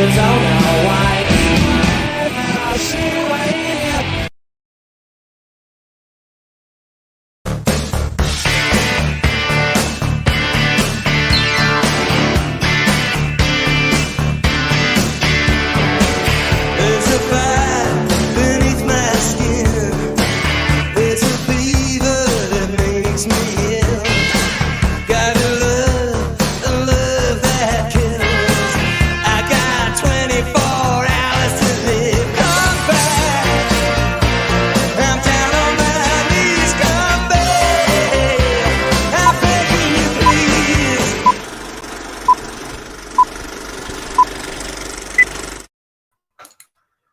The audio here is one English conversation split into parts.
is all now white.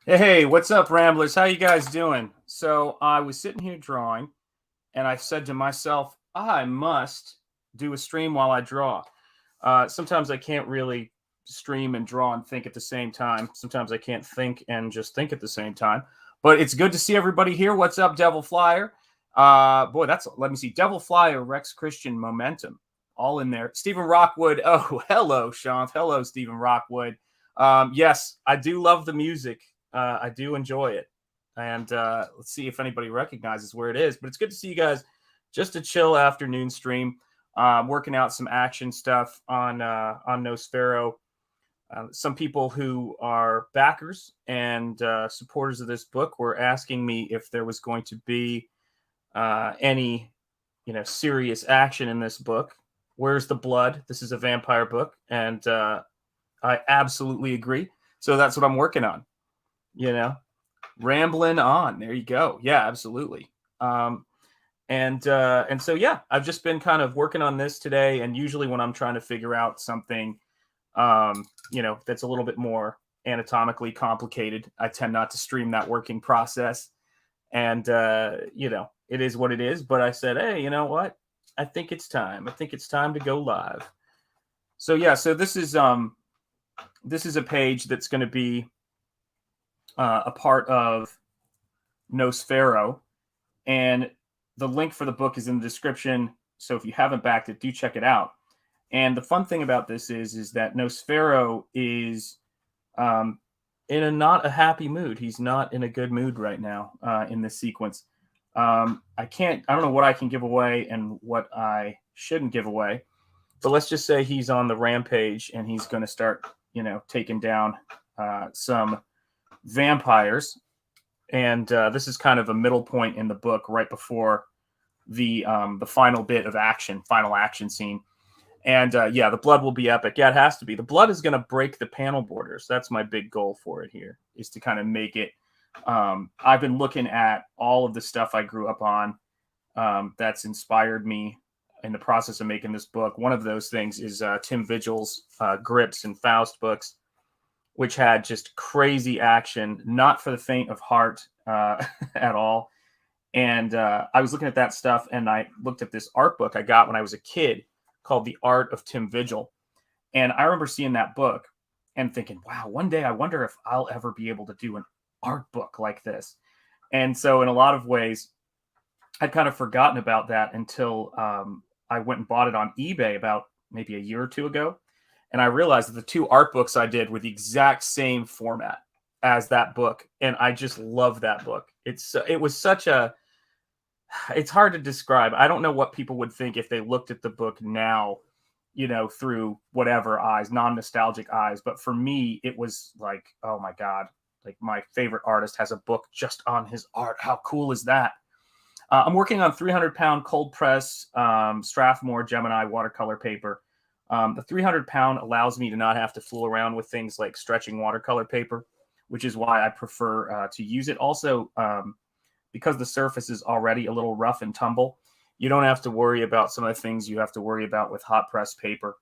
Hey, what's up, Ramblers? How you guys doing? So I was sitting here drawing, and I said to myself, I must do a stream while I draw. Sometimes I can't really stream and draw and think at the same time. Sometimes I can't think and just think at the same time. But it's good to see everybody here. What's up, Devil Flyer? Boy, let me see. Devil Flyer, Rex Christian, Momentum, all in there. Stephen Rockwood. Oh, hello, Sean. Hello, Stephen Rockwood. Yes, I do love the music. I do enjoy it. And let's see if anybody recognizes where it is. But it's good to see you guys. Just a chill afternoon stream. Working out some action stuff on Nosfero. Some people who are backers and supporters of this book were asking me if there was going to be any, serious action in this book. Where's the blood? This is a vampire book. And I absolutely agree. So that's what I'm working on. Rambling on. There you go. Yeah, absolutely. And so, yeah, I've just been kind of working on this today. And usually when I'm trying to figure out something, that's a little bit more anatomically complicated, I tend not to stream that working process. And, it is what it is. But I said, hey, you know what? I think it's time. I think it's time to go live. So, yeah, so this is a page that's going to be a part of Nosfero, and the link for the book is in the description. So if you haven't backed it, do check it out. And the fun thing about this is that Nosfero is in not a happy mood. He's not in a good mood right now in this sequence. I don't know what I can give away and what I shouldn't give away, but let's just say he's on the rampage and he's going to start, taking down some vampires. And this is kind of a middle point in the book right before the final bit of final action scene. And the blood will be epic. Yeah, it has to be. The blood is going to break the panel borders. That's my big goal for it here, is to kind of make it. I've been looking at all of the stuff I grew up on that's inspired me in the process of making this book. One of those things is Tim Vigil's Grips and Faust books, which had just crazy action, not for the faint of heart at all. And I was looking at that stuff, and I looked at this art book I got when I was a kid called The Art of Tim Vigil. And I remember seeing that book and thinking, wow, one day I wonder if I'll ever be able to do an art book like this. And so in a lot of ways, I'd kind of forgotten about that until I went and bought it on eBay about maybe a year or two ago. And I realized that the two art books I did were the exact same format as that book. And I just love that book. It's hard to describe. I don't know what people would think if they looked at the book now, through whatever eyes, non-nostalgic eyes. But for me, it was like, oh my God, like my favorite artist has a book just on his art. How cool is that? I'm working on 300-pound cold press Strathmore Gemini watercolor paper. The 300-pound allows me to not have to fool around with things like stretching watercolor paper, which is why I prefer to use it. Also, because the surface is already a little rough and tumble, you don't have to worry about some of the things you have to worry about with hot press paper,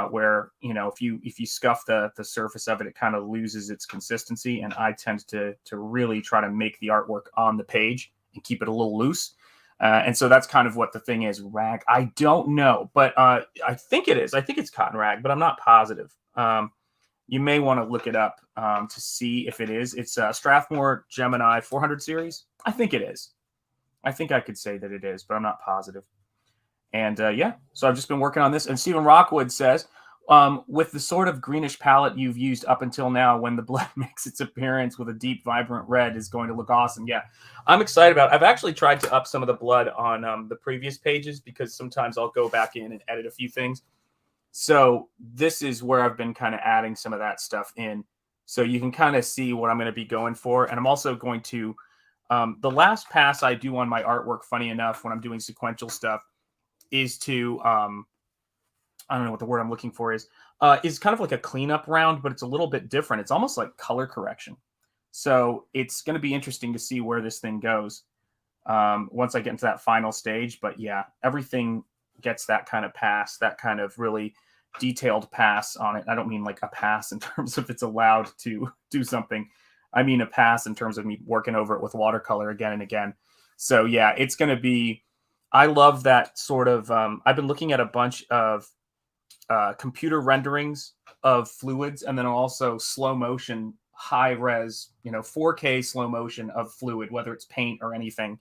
where, if you scuff the surface of it, it kind of loses its consistency. And I tend to really try to make the artwork on the page and keep it a little loose. And so that's kind of what the thing is. Rag, I don't know, but I think it is. I think it's cotton rag, but I'm not positive. You may want to look it up to see if it is. It's Strathmore Gemini 400 series. I think it is. I think I could say that it is, but I'm not positive. And so I've just been working on this. And Stephen Rockwood says, With the sort of greenish palette you've used up until now, when the blood makes its appearance with a deep, vibrant red, is going to look awesome. Yeah, I'm excited about it. I've actually tried to up some of the blood on the previous pages because sometimes I'll go back in and edit a few things. So this is where I've been kind of adding some of that stuff in. So you can kind of see what I'm going to be going for. And I'm also going to, the last pass I do on my artwork, funny enough, when I'm doing sequential stuff, is to, I don't know what the word I'm looking for is kind of like a cleanup round, but it's a little bit different. It's almost like color correction. So it's going to be interesting to see where this thing goes once I get into that final stage. But yeah, everything gets that kind of pass, that kind of really detailed pass on it. I don't mean like a pass in terms of it's allowed to do something. I mean a pass in terms of me working over it with watercolor again and again. So yeah, it's going to be, I love that sort of, I've been looking at a bunch of computer renderings of fluids, and then also slow motion, high res, 4K slow motion of fluid, whether it's paint or anything,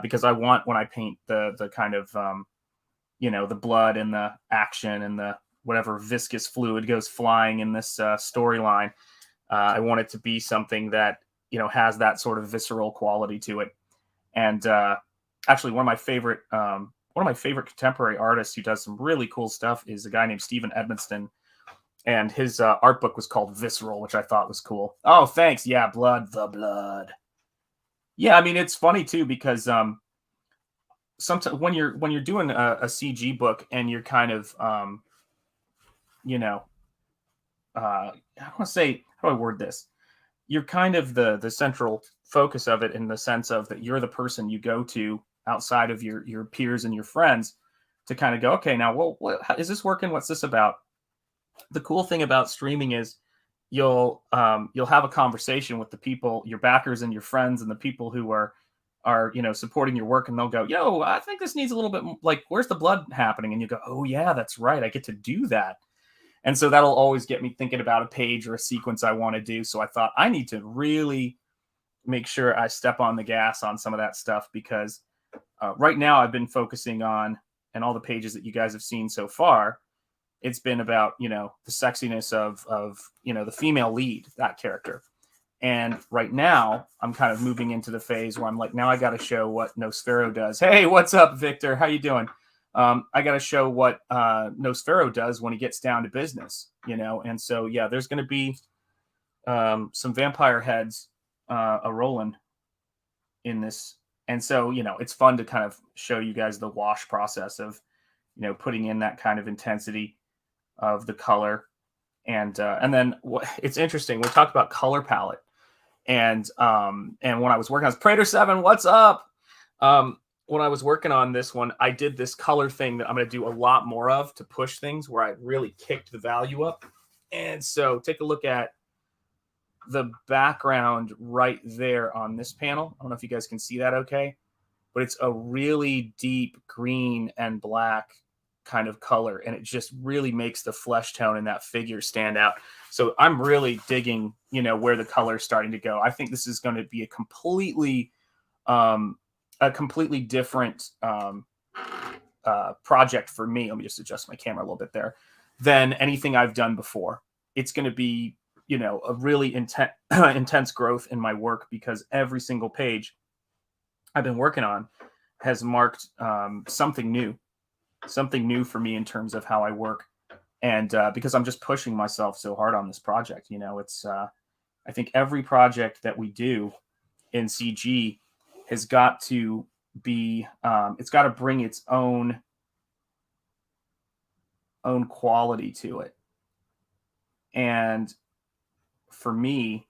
because I want, when I paint the kind of, the blood and the action and the whatever viscous fluid goes flying in this storyline, I want it to be something that, has that sort of visceral quality to it. And actually, one of my favorite contemporary artists who does some really cool stuff is a guy named Edmundson, and his art book was called Visceral, which I thought was cool. Oh, thanks. Yeah, the blood. Yeah, I mean, it's funny too because sometimes when you're doing a CG book and you're kind of I want to say, how do I word this? You're kind of the central focus of it, in the sense of that you're the person you go to outside of your peers and your friends to kind of go, okay, now what is this working? What's this about? The cool thing about streaming is you'll have a conversation with the people, your backers and your friends, and the people who are supporting your work, and they'll go, yo, I think this needs a little bit, like, where's the blood happening? And you go, oh yeah, that's right, I get to do that. And so that'll always get me thinking about a page or a sequence I want to do. So I thought I need to really make sure I step on the gas on some of that stuff, because right now I've been focusing on, and all the pages that you guys have seen so far, it's been about, the sexiness of the female lead, that character. And right now I'm kind of moving into the phase where I'm like, now I got to show what Nosfero does. Hey, what's up, Victor? How you doing? I got to show what Nosfero does when he gets down to business, And so, yeah, there's going to be some vampire heads a-rolling in this. And so, it's fun to kind of show you guys the wash process of, putting in that kind of intensity of the color. And then it's interesting. We talked about color palette, and when I was working on Prater 7, what's up? When I was working on this one, I did this color thing that I'm going to do a lot more of to push things, where I really kicked the value up. And so take a look at the background right there on this panel. I don't know if you guys can see that okay, but it's a really deep green and black kind of color, and it just really makes the flesh tone in that figure stand out. So I'm really digging, where the color is starting to go. I think this is going to be a completely different project for me. Let me just adjust my camera a little bit there, than anything I've done before. It's going to be, a really intense growth in my work, because every single page I've been working on has marked something new for me in terms of how I work. And because I'm just pushing myself so hard on this project, it's I think every project that we do in CG has got to be, it's got to bring its own quality to it. And for me,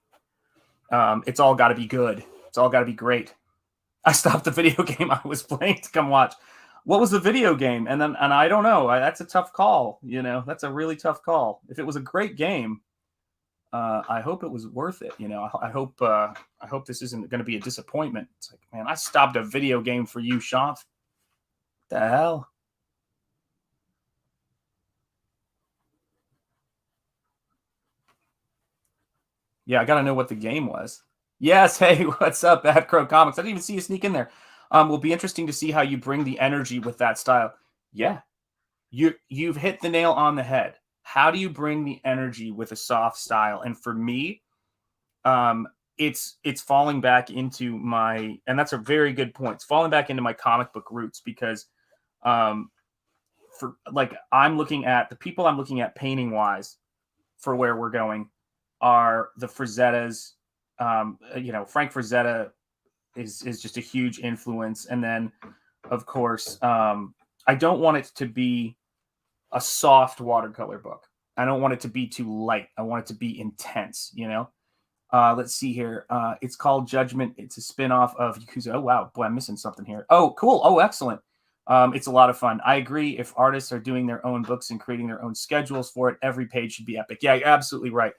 it's all got to be good. It's all got to be great. I stopped the video game I was playing to come watch. What was the video game? And I don't know. That's a tough call. That's a really tough call. If it was a great game, I hope it was worth it. I hope this isn't going to be a disappointment. It's like, man, I stopped a video game for you, Sean. What the hell? Yeah, I got to know what the game was. Yes, hey, what's up, Bad Crow Comics? I didn't even see you sneak in there. Will be interesting to see how you bring the energy with that style. Yeah, you've hit the nail on the head. how do you bring the energy with a soft style? And for me, it's falling back into my, and that's a very good point. It's falling back into my comic book roots because, for like, I'm looking at the people I'm looking at painting wise for where we're going are the Frazettas. Frank Frazetta is just a huge influence. And then, of course, I don't want it to be a soft watercolor book. I don't want it to be too light. I want it to be intense, Let's see here. It's called Judgment. It's a spinoff of Yakuza. Oh, wow. Boy, I'm missing something here. Oh, cool. Oh, excellent. It's a lot of fun. I agree. If artists are doing their own books and creating their own schedules for it, every page should be epic. Yeah, you're absolutely right.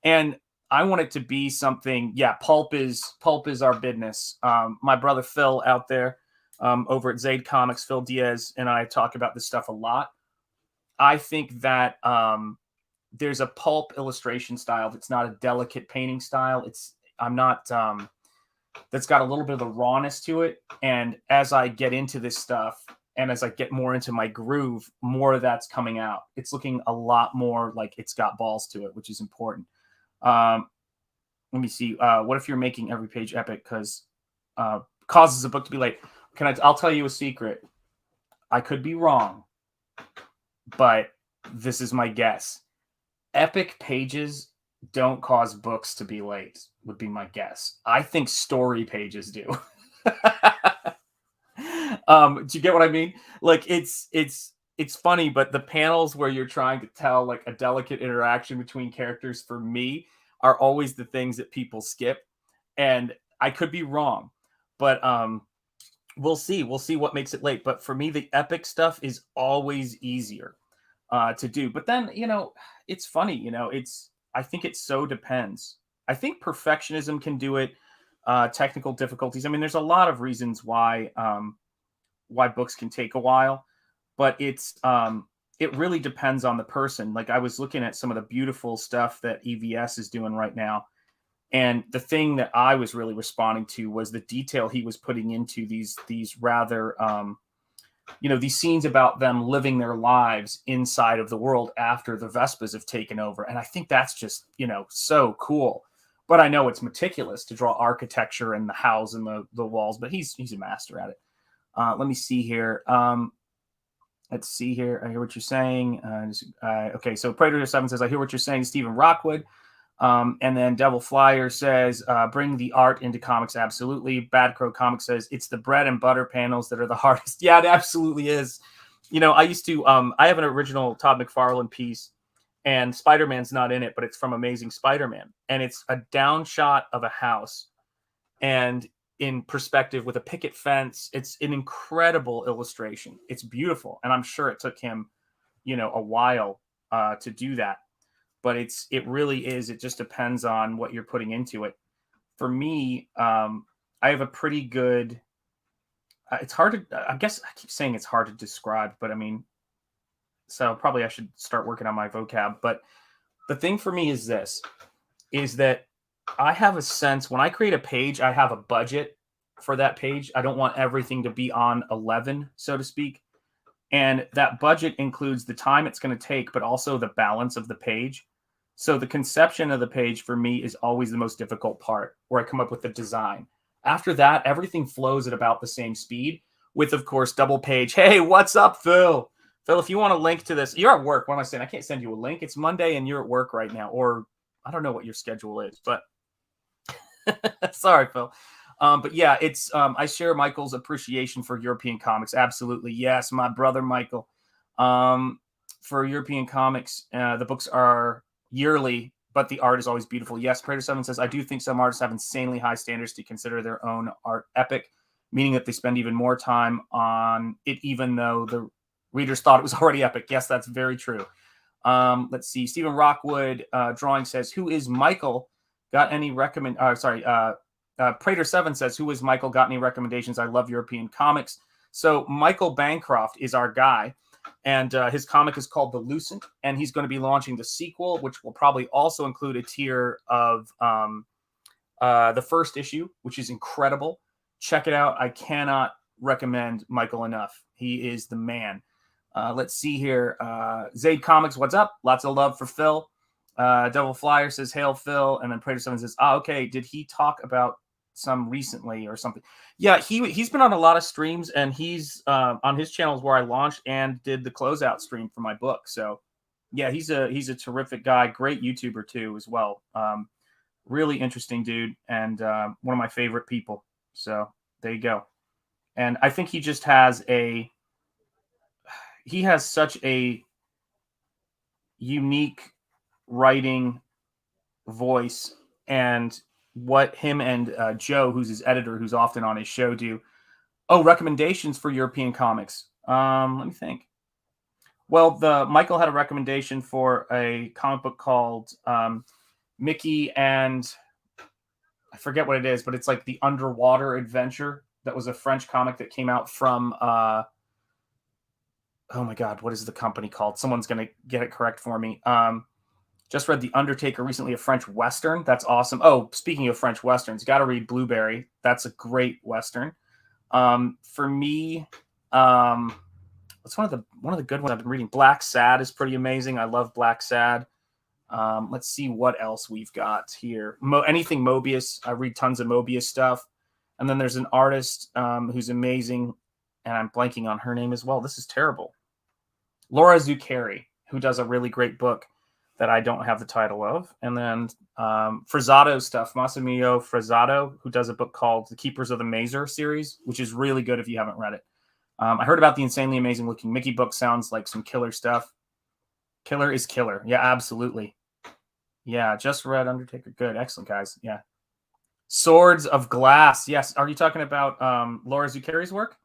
And I want it to be something. Yeah, pulp is our business. My brother Phil out there over at Zaid Comics, Phil Diaz, and I talk about this stuff a lot. I think that there's a pulp illustration style that's not a delicate painting style. That's got a little bit of the rawness to it. And as I get into this stuff and as I get more into my groove, more of that's coming out. It's looking a lot more like it's got balls to it, which is important. Let me see. What if you're making every page epic because causes a book to be late? I'll tell you a secret. I could be wrong, but this is my guess. Epic pages don't cause books to be late, would be my guess. I think story pages do. Do you get what I mean? Like it's funny, but the panels where you're trying to tell like a delicate interaction between characters for me are always the things that people skip. And I could be wrong, but we'll see. We'll see what makes it late. But for me, the epic stuff is always easier to do. But then, it's funny, I think it so depends. I think perfectionism can do it. Technical difficulties. I mean, there's a lot of reasons why books can take a while, but it really depends on the person. Like I was looking at some of the beautiful stuff that EVS is doing right now. And the thing that I was really responding to was the detail he was putting into these rather, these scenes about them living their lives inside of the world after the Vespas have taken over. And I think that's just, so cool. But I know it's meticulous to draw architecture and the house and the walls, but he's a master at it. Let me see here. Let's see here. I hear what you're saying. Okay, so Predator 7 says, I hear what you're saying, Stephen Rockwood. And then Devil Flyer says, bring the art into comics. Absolutely. Bad Crow Comics says, it's the bread and butter panels that are the hardest. Yeah, it absolutely is. I used to, I have an original Todd McFarlane piece and Spider-Man's not in it, but it's from Amazing Spider-Man. And it's a down shot of a house and in perspective with a picket fence. It's an incredible illustration. It's beautiful. And I'm sure it took him, a while to do that. But it really is. It just depends on what you're putting into it. For me, I have a pretty good. It's hard to. I guess I keep saying it's hard to describe, but I mean, so probably I should start working on my vocab. But the thing for me is this: is that I have a sense when I create a page, I have a budget for that page. I don't want everything to be on 11, so to speak. And that budget includes the time it's going to take, but also the balance of the page. So the conception of the page for me is always the most difficult part, where I come up with the design. After that, everything flows at about the same speed with, of course, double page. Hey, what's up, Phil? Phil, if you want a link to this, you're at work. What am I saying? I can't send you a link. It's Monday and you're at work right now. Or I don't know what your schedule is, but sorry, Phil. But yeah, it's I share Michael's appreciation for European comics. Absolutely. Yes, my brother, Michael. For European comics, the books are yearly, but the art is always beautiful. Yes, Predator 7 says, I do think some artists have insanely high standards to consider their own art epic, meaning that they spend even more time on it, even though the readers thought it was already epic. Yes, that's very true. Let's see. Stephen Rockwood drawing says, who is Michael? Got any Prater 7 says, who is Michael? Got any recommendations? I love European comics. So Michael Bancroft is our guy. And his comic is called The Lucent, and he's going to be launching the sequel, which will probably also include a tier of the first issue, which is incredible. Check it out. I cannot recommend Michael enough. He is the man. Let's see here. Zaid Comics, what's up? Lots of love for Phil. Devil Flyer says, hail Phil. And then Prater 7 says, okay, did he talk about some recently or something? Yeah, he's been on a lot of streams, and he's on his channels where I launched and did the closeout stream for my book. So yeah, he's a terrific guy, great YouTuber too as well. Really interesting dude, and one of my favorite people. So there you go. And I think he just has such a unique writing voice, and what him and Joe, who's his editor, who's often on his show, do. Oh, recommendations for European comics. Let me think. Well, Michael had a recommendation for a comic book called Mickey and I forget what it is, but it's like the underwater adventure. That was a French comic that came out from oh my God, what is the company called? Someone's going to get it correct for me. Just read The Undertaker recently, a French Western. That's awesome. Oh, speaking of French Westerns, got to read Blueberry. That's a great Western. For me, it's one of the good ones I've been reading. Black Sad is pretty amazing. I love Black Sad. Let's see what else we've got here. Anything Mobius. I read tons of Mobius stuff. And then there's an artist who's amazing, and I'm blanking on her name as well. This is terrible. Laura Zuccari, who does a really great book that I don't have the title of. And then Frazado stuff, Massimilio Frazado, who does a book called The Keepers of the Mazer series, which is really good if you haven't read it. I heard about the insanely amazing looking Mickey book. Sounds like some killer stuff. Killer is killer. Yeah, absolutely. Yeah, just read Undertaker. Good. Excellent, guys. Yeah. Swords of Glass. Yes. Are you talking about Laura Zuccari's work?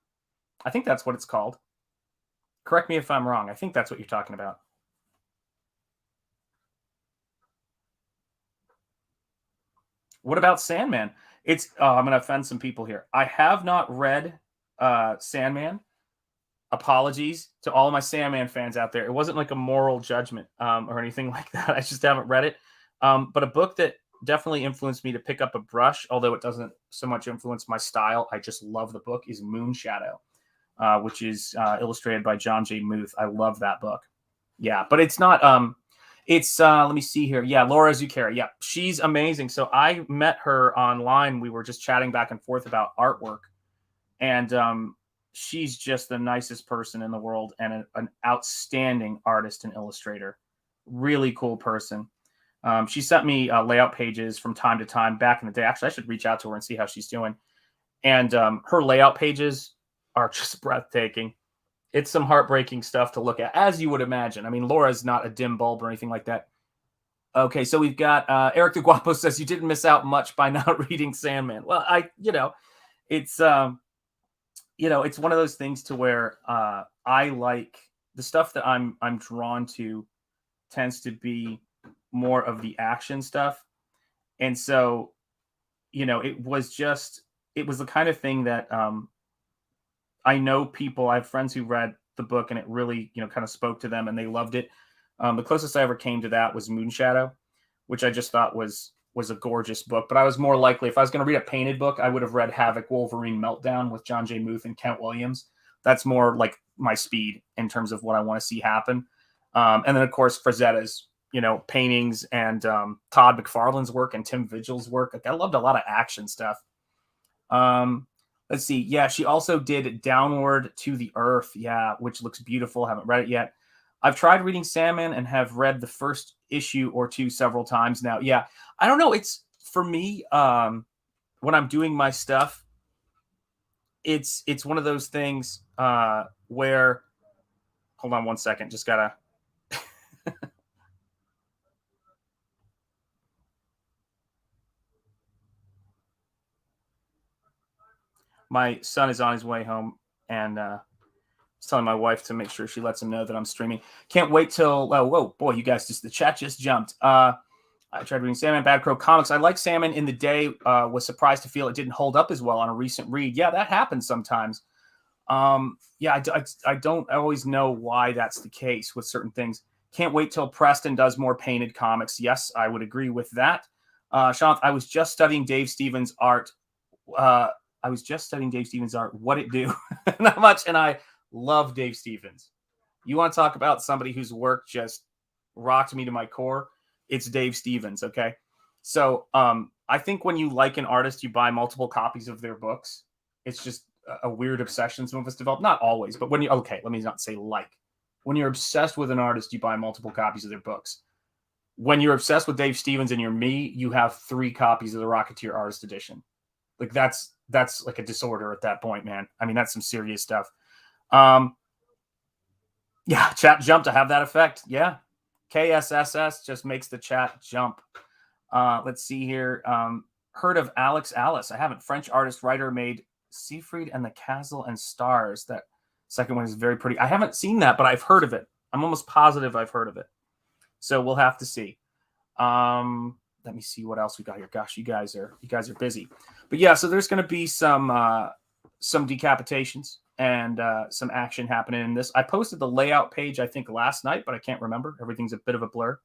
I think that's what it's called. Correct me if I'm wrong. I think that's what you're talking about. What about Sandman? It's I'm going to offend some people here. I have not read Sandman. Apologies to all of my Sandman fans out there. It wasn't like a moral judgment or anything like that. I just haven't read it. But a book that definitely influenced me to pick up a brush, although it doesn't so much influence my style, I just love the book, is Moon Shadow, which is illustrated by John J. Muth. I love that book. Yeah, but it's not... it's let me see here. Yeah, Laura Zuccari. Yeah, she's amazing. So I met her online. We were just chatting back and forth about artwork, and she's just the nicest person in the world, and an outstanding artist and illustrator. Really cool person. She sent me layout pages from time to time back in the day. Actually, I should reach out to her and see how she's doing. And her layout pages are just breathtaking. It's some heartbreaking stuff to look at, as you would imagine. I mean, Laura's not a dim bulb or anything like that. Okay, so we've got Eric the Guapo says you didn't miss out much by not reading Sandman. Well, it's it's one of those things to where I like the stuff that I'm drawn to tends to be more of the action stuff. And so, it was the kind of thing that I know people, I have friends who read the book and it really, kind of spoke to them and they loved it. The closest I ever came to that was Moon Shadow, which I just thought was a gorgeous book. But I was more likely, if I was going to read a painted book, I would have read Havoc Wolverine Meltdown with John J. Muth and Kent Williams. That's more like my speed in terms of what I want to see happen. And then, of course, Frazetta's, paintings and Todd McFarlane's work and Tim Vigil's work. Like, I loved a lot of action stuff. Let's see. Yeah, she also did Downward to the Earth. Yeah, which looks beautiful. Haven't read it yet. I've tried reading Sandman and have read the first issue or two several times now. Yeah, I don't know. It's for me when I'm doing my stuff. It's one of those things where. Hold on one second. Just gotta. My son is on his way home, and telling my wife to make sure she lets him know that I'm streaming. Can't wait till whoa, boy, you guys, the chat just jumped. I tried reading Sandman, Bad Crow Comics. I like Sandman in the day. Was surprised to feel it didn't hold up as well on a recent read. Yeah, that happens sometimes. Yeah, I don't always know why that's the case with certain things. Can't wait till Preston does more painted comics. Yes, I would agree with that. Sean, I was just studying Dave Stevens' art. What it do? Not much, and I love Dave Stevens. You want to talk about somebody whose work just rocked me to my core? It's Dave Stevens. Okay. So I think when you like an artist, you buy multiple copies of their books. It's just a weird obsession some of us develop. Not always, but when you, okay, let me not say like. When you're obsessed with an artist, you buy multiple copies of their books. When you're obsessed with Dave Stevens and you're me, you have 3 copies of the Rocketeer Artist Edition. Like that's like a disorder at that point, man. I mean, that's some serious stuff. Yeah, chat jump to have that effect. Yeah. KSSS just makes the chat jump. Let's see here. Heard of Alex Alice? I haven't. French artist, writer, made Siegfried and the Castle and Stars. That second one is very pretty. I haven't seen that, but I've heard of it. I'm almost positive I've heard of it. So we'll have to see. Let me see what else we got here. Gosh, you guys are busy. But yeah, so there's going to be some decapitations and some action happening in this. I posted the layout page, I think, last night, but I can't remember. Everything's a bit of a blur.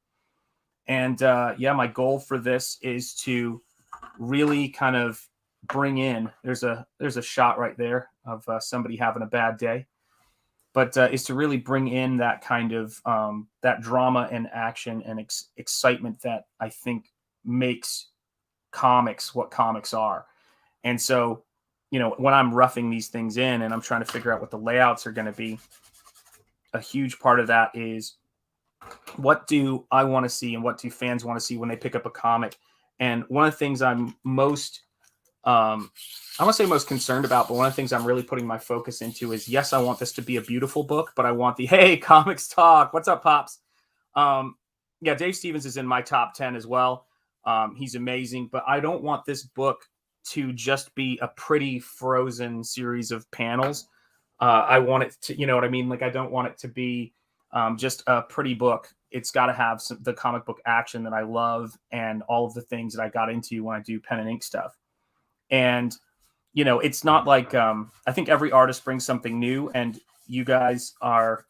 And yeah, my goal for this is to really kind of bring in. There's a shot right there of somebody having a bad day, but is to really bring in that kind of that drama and action and excitement that I think makes comics what comics are. And so, you know, when I'm roughing these things in and I'm trying to figure out what the layouts are going to be, a huge part of that is what do I want to see and what do fans want to see when they pick up a comic. And one of the things I'm most, I won't say most concerned about, but one of the things I'm really putting my focus into is, yes, I want this to be a beautiful book, but I want the, hey, comics talk. What's up, Pops? Yeah, Dave Stevens is in my top 10 as well. He's amazing, but I don't want this book to just be a pretty frozen series of panels. I want it to, you know what I mean? Like, I don't want it to be just a pretty book. It's got to have the comic book action that I love and all of the things that I got into when I do pen and ink stuff. And, you know, it's not like, I think every artist brings something new, and you guys are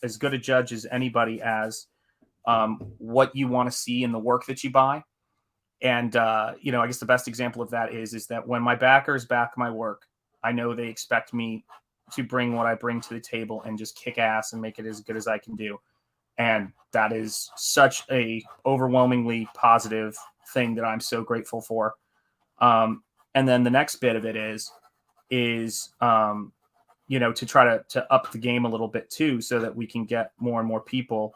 as good a judge as anybody as what you want to see in the work that you buy. And, you know, I guess the best example of that is that when my backers back my work, I know they expect me to bring what I bring to the table and just kick ass and make it as good as I can do. And that is such a overwhelmingly positive thing that I'm so grateful for. And then the next bit of it is, you know, to try to up the game a little bit too, so that we can get more and more people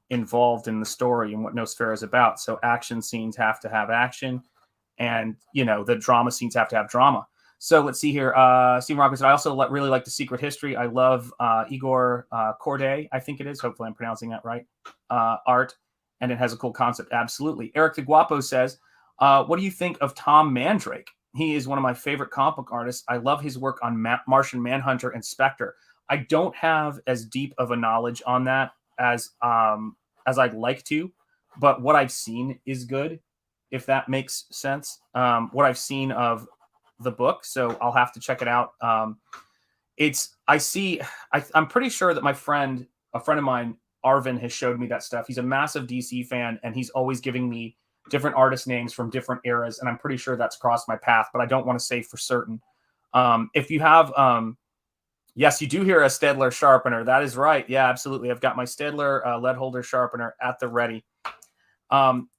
involved in the story and what Nosfera is about. So action scenes have to have action, and, you know, the drama scenes have to have drama. So let's see here. Steve Rocco said, I also really like the Secret History. I love Igor Corday, I think it is. Hopefully I'm pronouncing that right. Art, and it has a cool concept. Absolutely. Eric the Guapo says, what do you think of Tom Mandrake? He is one of my favorite comic book artists. I love his work on Martian Manhunter and Spectre. I don't have as deep of a knowledge on that as I'd like to, but what I've seen is good, if that makes sense. What I've seen of the book, so I'll have to check it out. I'm pretty sure that a friend of mine, Arvin, has showed me that stuff. He's a massive DC fan, and he's always giving me different artist names from different eras, and I'm pretty sure that's crossed my path, but I don't want to say for certain. If you have, yes, you do hear a Stedler sharpener. That is right. Yeah, absolutely. I've got my Stedler lead holder sharpener at the ready.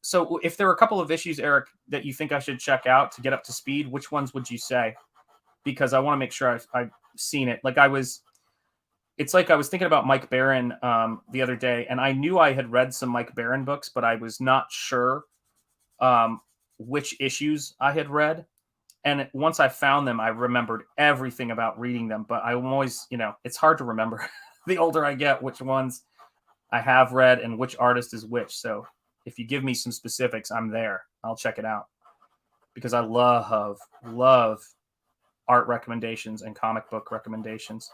So if there are a couple of issues, Eric, that you think I should check out to get up to speed, which ones would you say? Because I want to make sure I've seen it. It's like I was thinking about Mike Barron the other day, and I knew I had read some Mike Barron books, but I was not sure which issues I had read. And once I found them, I remembered everything about reading them. But I'm always, you know, it's hard to remember the older I get, which ones I have read and which artist is which. So if you give me some specifics, I'm there. I'll check it out, because I love art recommendations and comic book recommendations.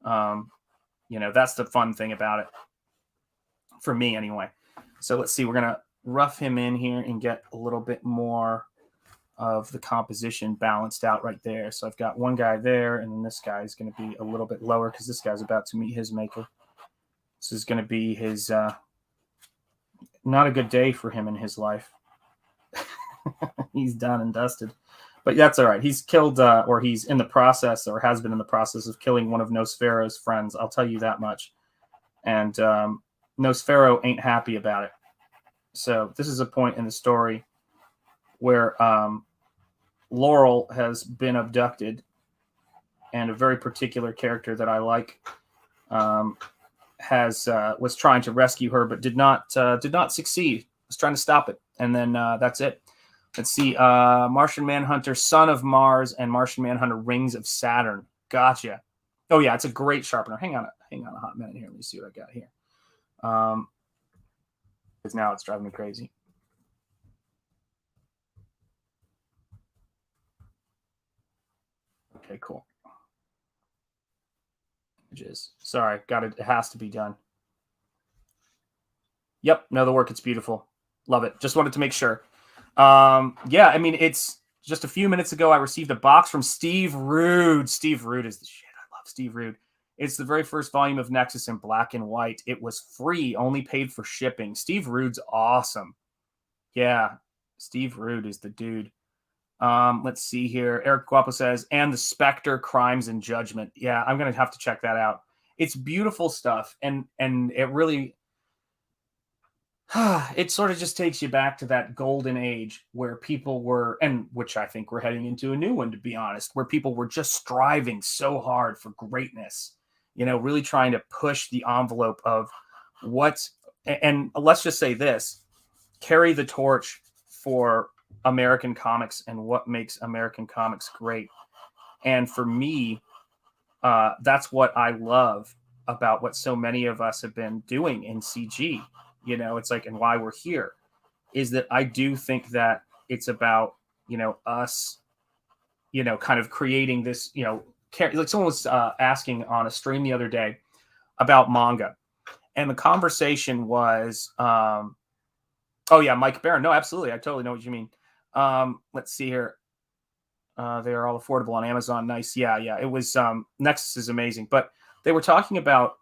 You know, that's the fun thing about it for me anyway. So let's see, we're going to rough him in here and get a little bit more of the composition balanced out right there. So I've got one guy there, and then this guy is going to be a little bit lower because this guy's about to meet his maker. This is going to be his, not a good day for him in his life. He's done and dusted, but that's all right. He's killed, or he's in the process, or has been in the process of killing one of Nosfera's friends. I'll tell you that much. and Nosfero ain't happy about it. So this is a point in the story where Laurel has been abducted, and a very particular character that I like was trying to rescue her, but did not succeed. Was trying to stop it, and then that's it. Let's see, Martian Manhunter, Son of Mars, and Martian Manhunter, Rings of Saturn. Gotcha. Oh yeah, it's a great sharpener. Hang on a hot minute here. Let me see what I got here. Because now it's driving me crazy. Okay, cool. Images. Sorry, got it. It has to be done. Yep, no, the work. It's beautiful. Love it. Just wanted to make sure. Yeah, I mean, it's just a few minutes ago I received a box from Steve Rude. Steve Rude is the shit. I love Steve Rude. It's the very first volume of Nexus in black and white. It was free, only paid for shipping. Steve Rude's awesome. Yeah, Steve Rude is the dude. Let's see here. Eric Guapo says, and the Spectre, Crimes and Judgment. Yeah, I'm going to have to check that out. It's beautiful stuff, and it really... it sort of just takes you back to that golden age where people were, and which I think we're heading into a new one, to be honest, where people were just striving so hard for greatness, really trying to push the envelope of and let's just say this, carry the torch for American comics and what makes American comics great. And for me, that's what I love about what so many of us have been doing in CG. It's like, and why we're here is that I do think that it's about, us, kind of creating this, like someone was asking on a stream the other day about manga, and the conversation was, oh yeah, Mike Barron. No, absolutely. I totally know what you mean. Let's see here. They are all affordable on Amazon. Nice. Yeah. It was, Nexus is amazing, but they were talking about,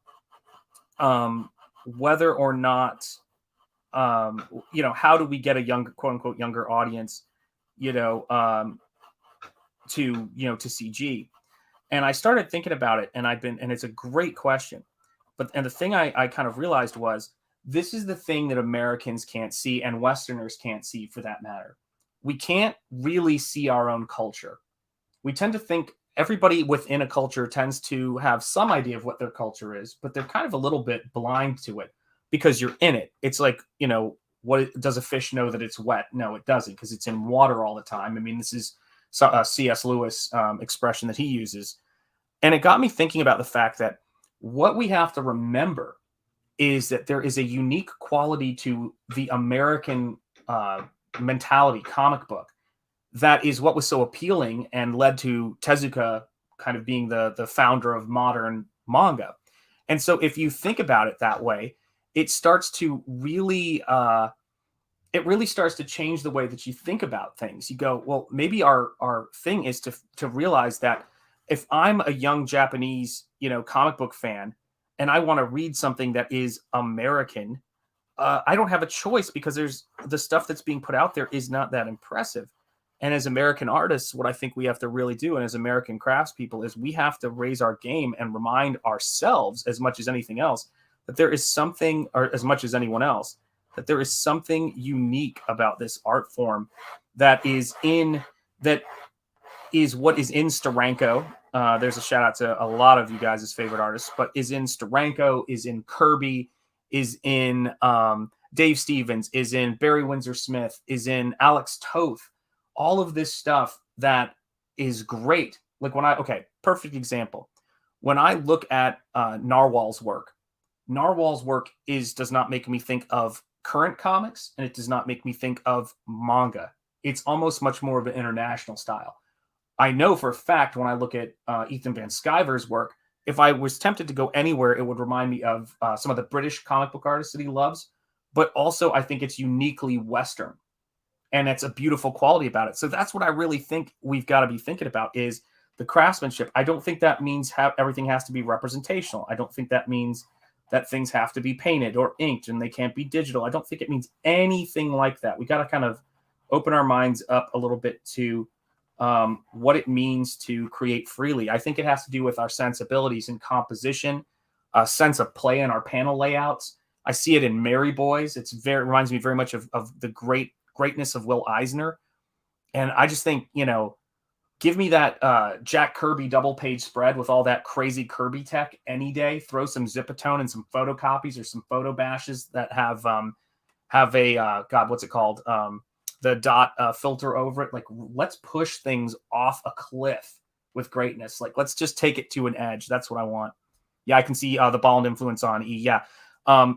whether or not, how do we get a younger, quote unquote, younger audience, to CG. And I started thinking about it, and it's a great question. And the thing I kind of realized was, this is the thing that Americans can't see, and Westerners can't see for that matter. We can't really see our own culture. We tend to think everybody within a culture tends to have some idea of what their culture is, but they're kind of a little bit blind to it because you're in it. It's like, does a fish know that it's wet? No, it doesn't, because it's in water all the time. I mean, this is a C.S. Lewis expression that he uses. And it got me thinking about the fact that what we have to remember is that there is a unique quality to the American mentality comic book that is what was so appealing and led to Tezuka kind of being the founder of modern manga. And so if you think about it that way, it starts to really, it really starts to change the way that you think about things. You go, well, maybe our thing is to realize that if I'm a young Japanese, comic book fan, and I want to read something that is American, I don't have a choice, because there's the stuff that's being put out there is not that impressive. And as American artists, what I think we have to really do, and as American craftspeople, is we have to raise our game and remind ourselves, as much as anything else, that there is something, or as much as anyone else, that there is something unique about this art form that is what is in Steranko. There's a shout out to a lot of you guys' favorite artists, but is in Steranko, is in Kirby, is in Dave Stevens, is in Barry Windsor Smith, is in Alex Toth. All of this stuff that is great. Like perfect example. When I look at Narwhal's work does not make me think of current comics, and it does not make me think of manga. It's almost much more of an international style. I know for a fact when I look at Ethan Van Sciver's work, if I was tempted to go anywhere, it would remind me of some of the British comic book artists that he loves, but also I think it's uniquely Western. And it's a beautiful quality about it. So that's what I really think we've got to be thinking about, is the craftsmanship. I don't think that means everything has to be representational. I don't think that means that things have to be painted or inked and they can't be digital. I don't think it means anything like that. We got to kind of open our minds up a little bit to what it means to create freely. I think it has to do with our sensibilities in composition, sense of play in our panel layouts. I see it in Mary Boys. Reminds me very much of the greatness of Will Eisner. And I just think, give me that Jack Kirby double page spread with all that crazy Kirby tech any day. Throw some Zipatone and some photocopies or some photo bashes that have a God, what's it called? The dot filter over it. Like, let's push things off a cliff with greatness. Like, let's just take it to an edge. That's what I want. Yeah, I can see the Ball and influence on E. Yeah,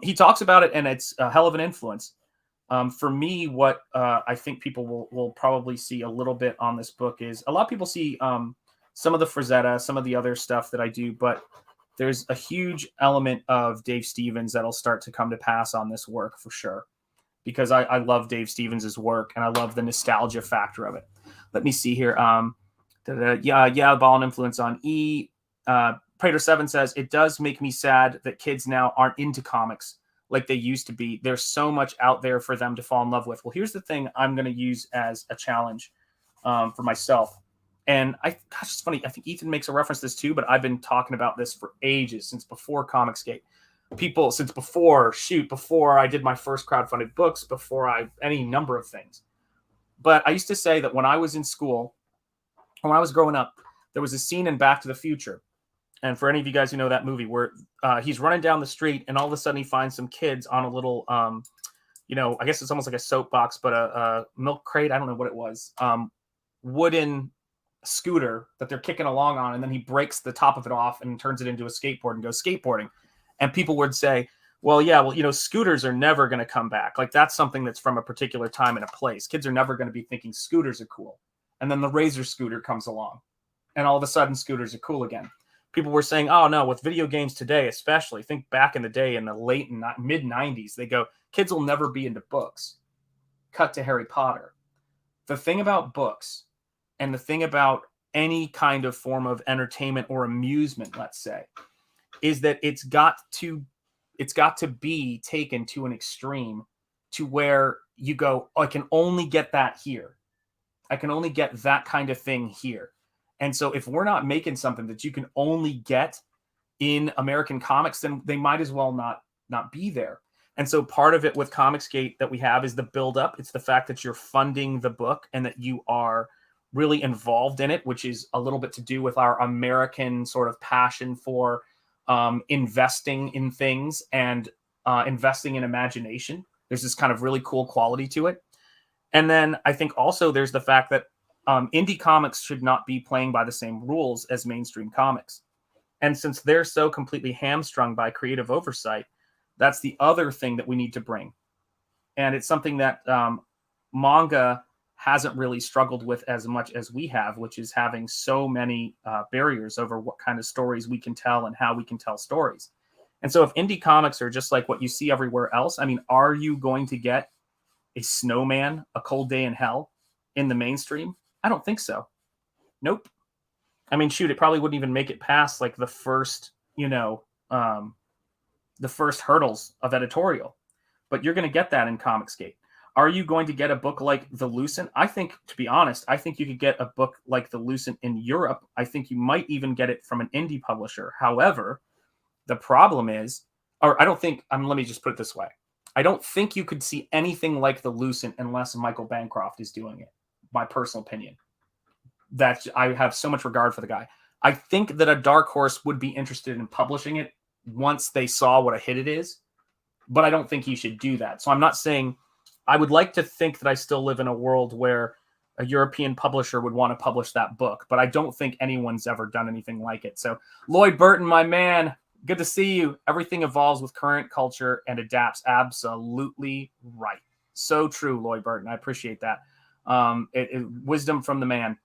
he talks about it, and it's a hell of an influence. For me, what I think people will probably see a little bit on this book is a lot of people see some of the Frazetta, some of the other stuff that I do, but there's a huge element of Dave Stevens that'll start to come to pass on this work for sure, because I love Dave Stevens's work and I love the nostalgia factor of it. Let me see here. Yeah, Ball and influence on E. Prater 7 says, it does make me sad that kids now aren't into comics like they used to be. There's so much out there for them to fall in love with. Well, here's the thing I'm going to use as a challenge for myself. And it's funny. I think Ethan makes a reference to this too, but I've been talking about this for ages, since before Comicsgate. Before I did my first crowdfunded books, any number of things. But I used to say that when I was in school, when I was growing up, there was a scene in Back to the Future. And for any of you guys who know that movie, where he's running down the street and all of a sudden he finds some kids on a little, I guess it's almost like a soapbox, but a milk crate. I don't know what it was. Wooden scooter that they're kicking along on. And then he breaks the top of it off and turns it into a skateboard and goes skateboarding. And people would say, scooters are never going to come back. Like, that's something that's from a particular time and a place. Kids are never going to be thinking scooters are cool. And then the Razor scooter comes along and all of a sudden scooters are cool again. People were saying, oh no, with video games today, especially, think back in the day in the late and mid 90s, they go, kids will never be into books. Cut to Harry Potter. The thing about books and the thing about any kind of form of entertainment or amusement, let's say, is that it's got to be taken to an extreme to where you go, I can only get that here. I can only get that kind of thing here. And so if we're not making something that you can only get in American comics, then they might as well not be there. And so part of it with Comicsgate that we have is the buildup. It's the fact that you're funding the book and that you are really involved in it, which is a little bit to do with our American sort of passion for investing in things and investing in imagination. There's this kind of really cool quality to it. And then I think also there's the fact that indie comics should not be playing by the same rules as mainstream comics. And since they're so completely hamstrung by creative oversight, that's the other thing that we need to bring. And it's something that manga hasn't really struggled with as much as we have, which is having so many barriers over what kind of stories we can tell and how we can tell stories. And so if indie comics are just like what you see everywhere else, I mean, are you going to get a Snowman, A Cold Day in Hell in the mainstream? I don't think so. Nope. I mean, shoot, it probably wouldn't even make it past like the first, the first hurdles of editorial. But you're going to get that in Comicsgate. Are you going to get a book like The Lucent? I think, to be honest, I think you could get a book like The Lucent in Europe. I think you might even get it from an indie publisher. However, the problem is, let me just put it this way. I don't think you could see anything like The Lucent unless Michael Bancroft is doing it. My personal opinion. That I have so much regard for the guy. I think that a Dark Horse would be interested in publishing it once they saw what a hit it is, but I don't think he should do that. So I'm not saying, I would like to think that I still live in a world where a European publisher would want to publish that book, but I don't think anyone's ever done anything like it. So Lloyd Burton, my man, good to see you. Everything evolves with current culture and adapts. Absolutely right. So true, Lloyd Burton. I appreciate that. Wisdom from the man.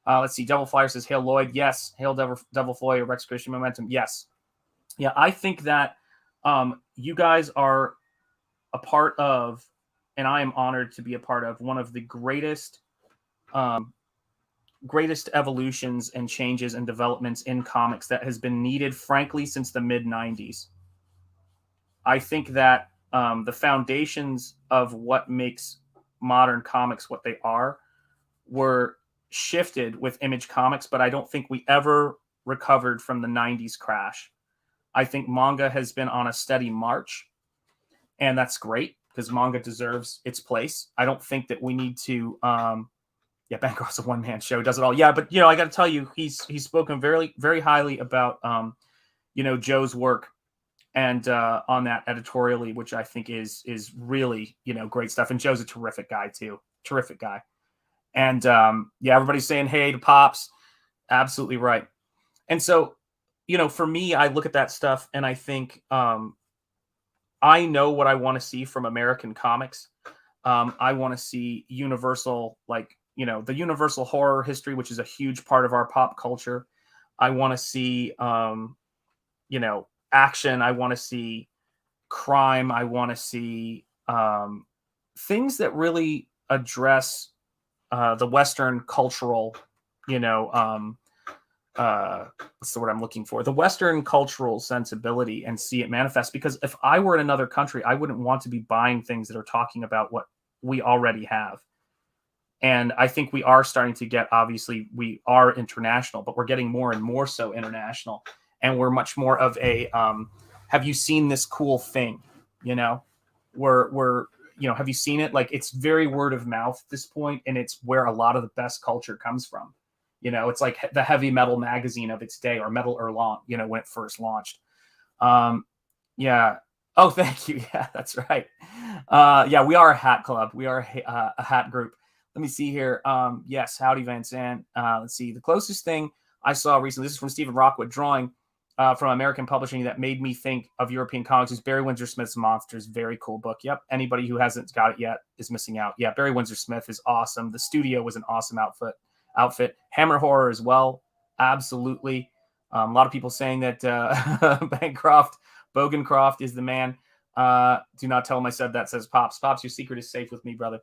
Let's see. Devil Flyer says, "Hail Lloyd." Yes. Hail Devil Flyer. Rex Christian Momentum. Yes. Yeah, I think that you guys are a part of, and I am honored to be a part of, one of the greatest evolutions and changes and developments in comics that has been needed, frankly, since the mid 90s. I think that the foundations of what makes modern comics what they are were shifted with Image Comics, but I don't think we ever recovered from the 90s crash. I think manga has been on a steady march, and that's great because manga deserves its place. I don't think that we need to. Yeah, Bancroft's a one-man show, does it all. Yeah, but I got to tell you, he's spoken very, very highly about Joe's work and on that editorially, which I think is really great stuff. And Joe's a terrific guy too, terrific guy. And everybody's saying hey to Pops, absolutely right. And so for me, I look at that stuff and I think I know what I want to see from American comics. I want to see universal, the universal horror history, which is a huge part of our pop culture. I want to see, action. I want to see crime. I want to see things that really address the Western cultural, what's the word I'm looking for? The Western cultural sensibility, and see it manifest. Because if I were in another country, I wouldn't want to be buying things that are talking about what we already have. And I think we are starting to get, obviously, we are international, but we're getting more and more so international. And we're much more of a, have you seen this cool thing? We're have you seen it? Like, it's very word of mouth at this point, and it's where a lot of the best culture comes from. It's like the heavy metal magazine of its day, or Metal Hurlant, when it first launched. Yeah. Oh, thank you. Yeah, that's right. We are a hat club. We are a hat group. Let me see here. Yes, howdy, Van Sant. Let's see. The closest thing I saw recently, this is from Stephen Rockwood, drawing from American Publishing, that made me think of European comics, is Barry Windsor Smith's Monsters. Very cool book. Yep. Anybody who hasn't got it yet is missing out. Yeah, Barry Windsor Smith is awesome. The studio was an awesome outfit. Hammer Horror as well. Absolutely. A lot of people saying that Bogencroft is the man. Do not tell him I said that, says Pops. Pops, your secret is safe with me, brother.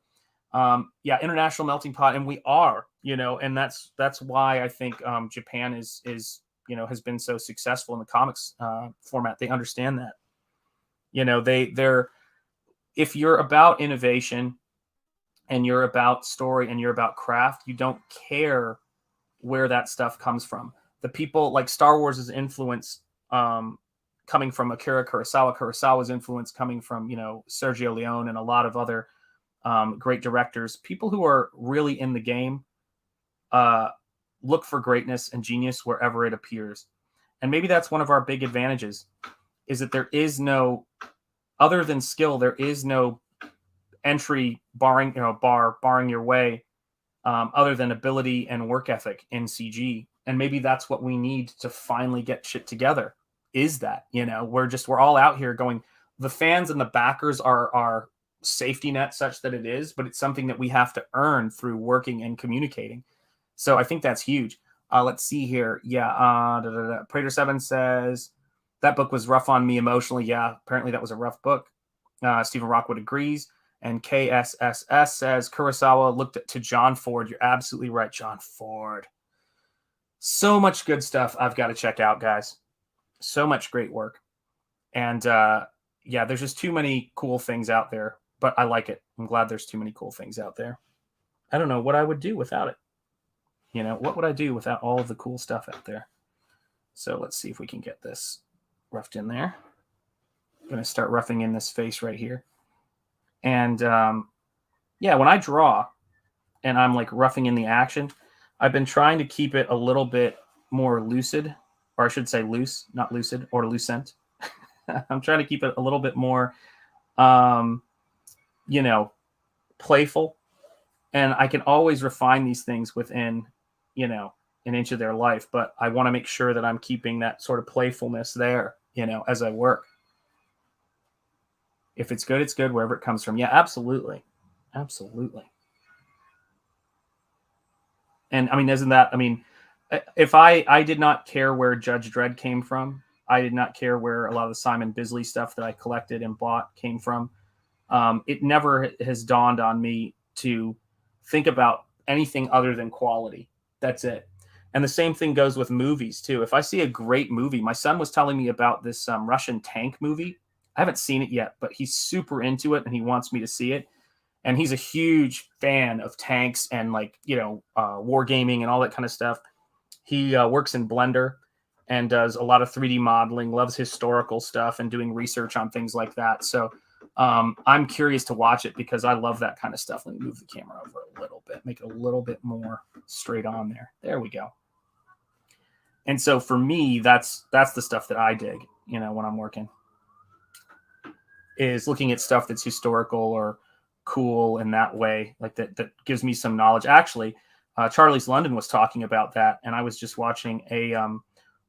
International melting pot, and we are, and that's why I think Japan is has been so successful in the comics format. They understand that. They're if you're about innovation and you're about story and you're about craft, you don't care where that stuff comes from. The people like Star Wars' influence coming from Akira Kurosawa, Kurosawa's influence coming from Sergio Leone and a lot of other great directors. People who are really in the game look for greatness and genius wherever it appears. And maybe that's one of our big advantages, is that there is no, other than skill, there is no entry barring your way other than ability and work ethic in CG. And maybe that's what we need to finally get shit together, is that, we're all out here going, the fans and the backers are our safety net such that it is, but it's something that we have to earn through working and communicating. So I think that's huge. Let's see here. Yeah. Prater 7 says that book was rough on me emotionally. Yeah, apparently that was a rough book. Stephen Rockwood agrees. And KSSS says Kurosawa looked to John Ford. You're absolutely right, John Ford. So much good stuff I've got to check out, guys. So much great work. And there's just too many cool things out there, but I like it. I'm glad there's too many cool things out there. I don't know what I would do without it. What would I do without all of the cool stuff out there? So let's see if we can get this roughed in there. I'm going to start roughing in this face right here. And when I draw and I'm like roughing in the action, I've been trying to keep it a little bit more lucid, or I should say loose, not lucid, or lucent. I'm trying to keep it a little bit more, playful. And I can always refine these things within, an inch of their life. But I want to make sure that I'm keeping that sort of playfulness there, as I work. If it's good, it's good wherever it comes from. Yeah, absolutely. Absolutely. And if I did not care where Judge Dredd came from, I did not care where a lot of the Simon Bisley stuff that I collected and bought came from. It never has dawned on me to think about anything other than quality. That's it. And the same thing goes with movies too. If I see a great movie, my son was telling me about this Russian tank movie. I haven't seen it yet, but he's super into it and he wants me to see it. And he's a huge fan of tanks and wargaming and all that kind of stuff. He works in Blender, and does a lot of 3D modeling, loves historical stuff and doing research on things like that. So I'm curious to watch it because I love that kind of stuff. Let me move the camera over a little bit, make it a little bit more straight on there. There we go. And so for me, that's the stuff that I dig, you know, when I'm working, is looking at stuff that's historical or cool in that way, like that gives me some knowledge. Actually, Charlie's London was talking about that, and I was just watching a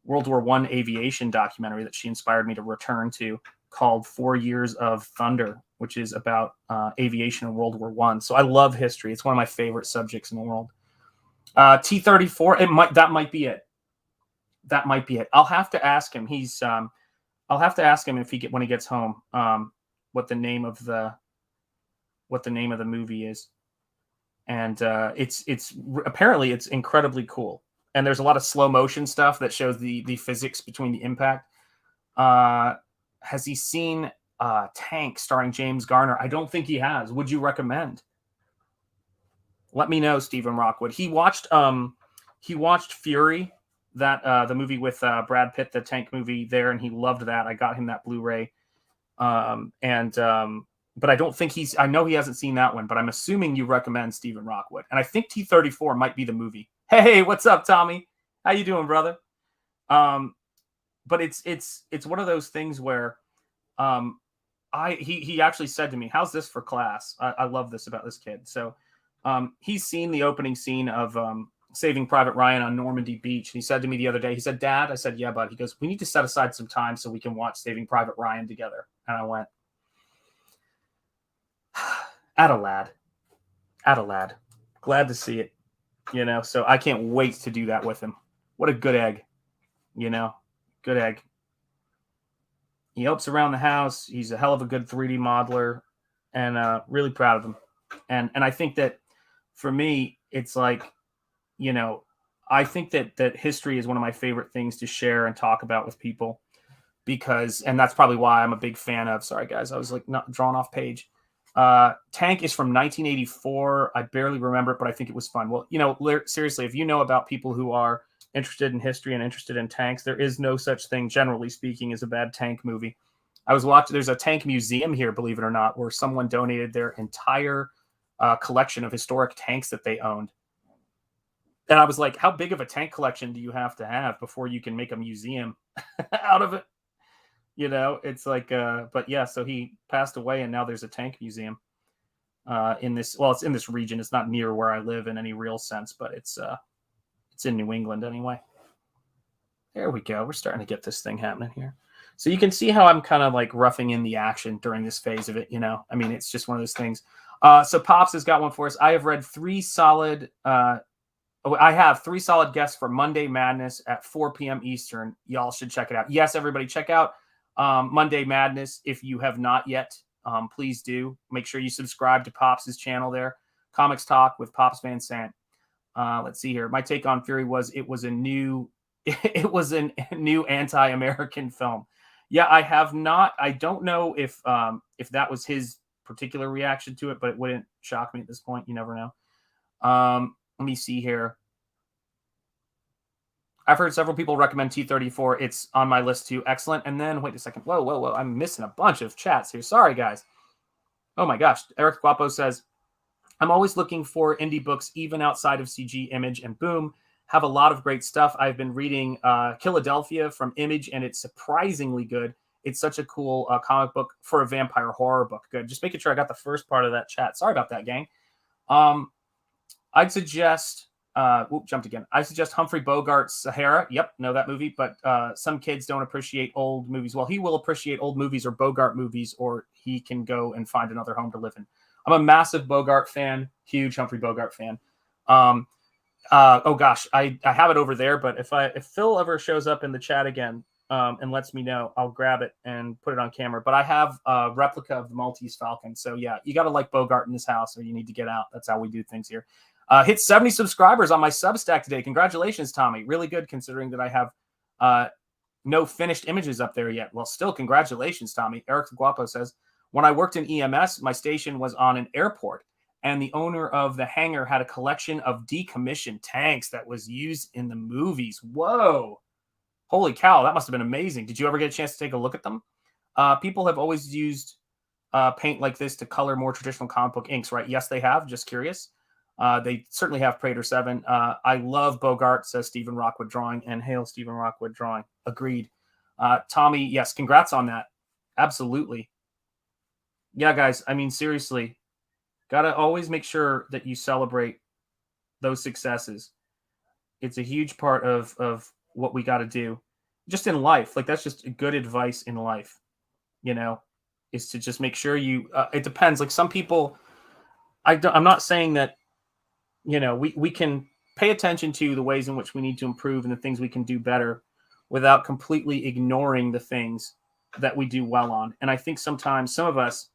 World War I aviation documentary that she inspired me to return to, called 4 Years of Thunder, which is about aviation in World War I. So I love history. It's one of my favorite subjects in the world. T-34, that might be it. That might be it. I'll have to ask him. I'll have to ask him if when he gets home, what the name of the movie is. And it's apparently it's incredibly cool. And there's a lot of slow motion stuff that shows the physics between the impact. Has he seen Tank starring James Garner? I don't think he has. Would you recommend? Let me know, Stephen Rockwood. He watched Fury, that the movie with Brad Pitt, the tank movie there, and he loved that. I got him that Blu-ray. But I don't think I know he hasn't seen that one, but I'm assuming you recommend Stephen Rockwood. And I think T-34 might be the movie. Hey, what's up, Tommy? How you doing, brother? But it's one of those things where he actually said to me, how's this for class? I love this about this kid. So he's seen the opening scene of Saving Private Ryan on Normandy Beach. And he said to me the other day, he said, Dad, I said, yeah, bud. He goes, we need to set aside some time so we can watch Saving Private Ryan together. And I went, Atta lad. Glad to see it, you know, so I can't wait to do that with him. What a good egg, you know, good egg. He helps around the house. He's a hell of a good 3D modeler, and really proud of him. And I think that for me, it's like, you know, I think that history is one of my favorite things to share and talk about with people, and that's probably why I'm a big fan of, sorry guys, I was like not drawn off page. Tank is from 1984. I barely remember it, but I think it was fun. Well, you know, seriously, if you know about people who are interested in history and interested in tanks, there is no such thing, generally speaking, as a bad tank movie. I was watching, there's a tank museum here, believe it or not, where someone donated their entire collection of historic tanks that they owned. And I was like, how big of a tank collection do you have to have before you can make a museum out of it? You know, it's like, but yeah, so he passed away, and now there's a tank museum it's in this region. It's not near where I live in any real sense, but it's in New England anyway. There we go. We're starting to get this thing happening here. So you can see how I'm kind of like roughing in the action during this phase of it, you know? I mean, it's just one of those things. So Pops has got one for us. I have read three solid guests for Monday Madness at 4 p.m. Eastern. Y'all should check it out. Yes, everybody, check out Monday Madness. If you have not yet, please do. Make sure you subscribe to Pops' channel there. Comics Talk with Pops Van Sant. Let's see here. My take on Fury was it was a new anti-American film. Yeah, I have not. I don't know if that was his particular reaction to it, but it wouldn't shock me at this point. You never know. Let me see here. I've heard several people recommend T-34. It's on my list too. Excellent. And then, wait a second. Whoa. I'm missing a bunch of chats here. Sorry, guys. Oh, my gosh. Eric Guapo says, I'm always looking for indie books, even outside of CG, Image, and Boom. Have a lot of great stuff. I've been reading Philadelphia from Image, and it's surprisingly good. It's such a cool comic book for a vampire horror book. Good. Just making sure I got the first part of that chat. Sorry about that, gang. I'd suggest... jumped again. I suggest Humphrey Bogart's Sahara. Yep, know that movie, but some kids don't appreciate old movies. Well, he will appreciate old movies or Bogart movies, or he can go and find another home to live in. I'm a massive Bogart fan, huge Humphrey Bogart fan. Oh gosh, I have it over there, but if Phil ever shows up in the chat again and lets me know, I'll grab it and put it on camera. But I have a replica of the Maltese Falcon. So yeah, you got to like Bogart in this house, or you need to get out. That's how we do things here. Hit 70 subscribers on my Substack today. Congratulations, Tommy. Really good, considering that I have no finished images up there yet. Well, still, congratulations, Tommy. Eric Guapo says, when I worked in EMS, my station was on an airport, and the owner of the hangar had a collection of decommissioned tanks that was used in the movies. Whoa. Holy cow, that must have been amazing. Did you ever get a chance to take a look at them? People have always used paint like this to color more traditional comic book inks, right? Yes, they have. Just curious. They certainly have Praetor 7. I love Bogart, says Stephen Rockwood Drawing, and hail Stephen Rockwood Drawing. Agreed. Tommy, yes, congrats on that. Absolutely. Yeah, guys, I mean, seriously, got to always make sure that you celebrate those successes. It's a huge part of what we got to do just in life. Like, that's just good advice in life, you know, is to just make sure you, it depends. Like some people, I'm not saying that, you know, we can pay attention to the ways in which we need to improve and the things we can do better without completely ignoring the things that we do well on. And I think sometimes some of us,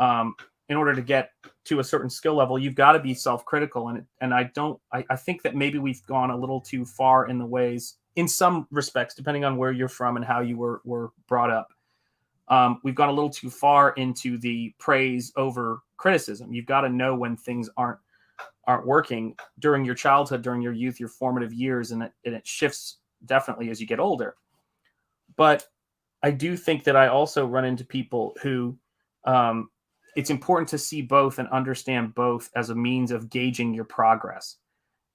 in order to get to a certain skill level, you've got to be self-critical. And I think that maybe we've gone a little too far in the ways, in some respects, depending on where you're from and how you were brought up. We've gone a little too far into the praise over criticism. You've got to know when things aren't working during your childhood, during your youth, your formative years, and it shifts definitely as you get older. But I do think that I also run into people who, it's important to see both and understand both as a means of gauging your progress.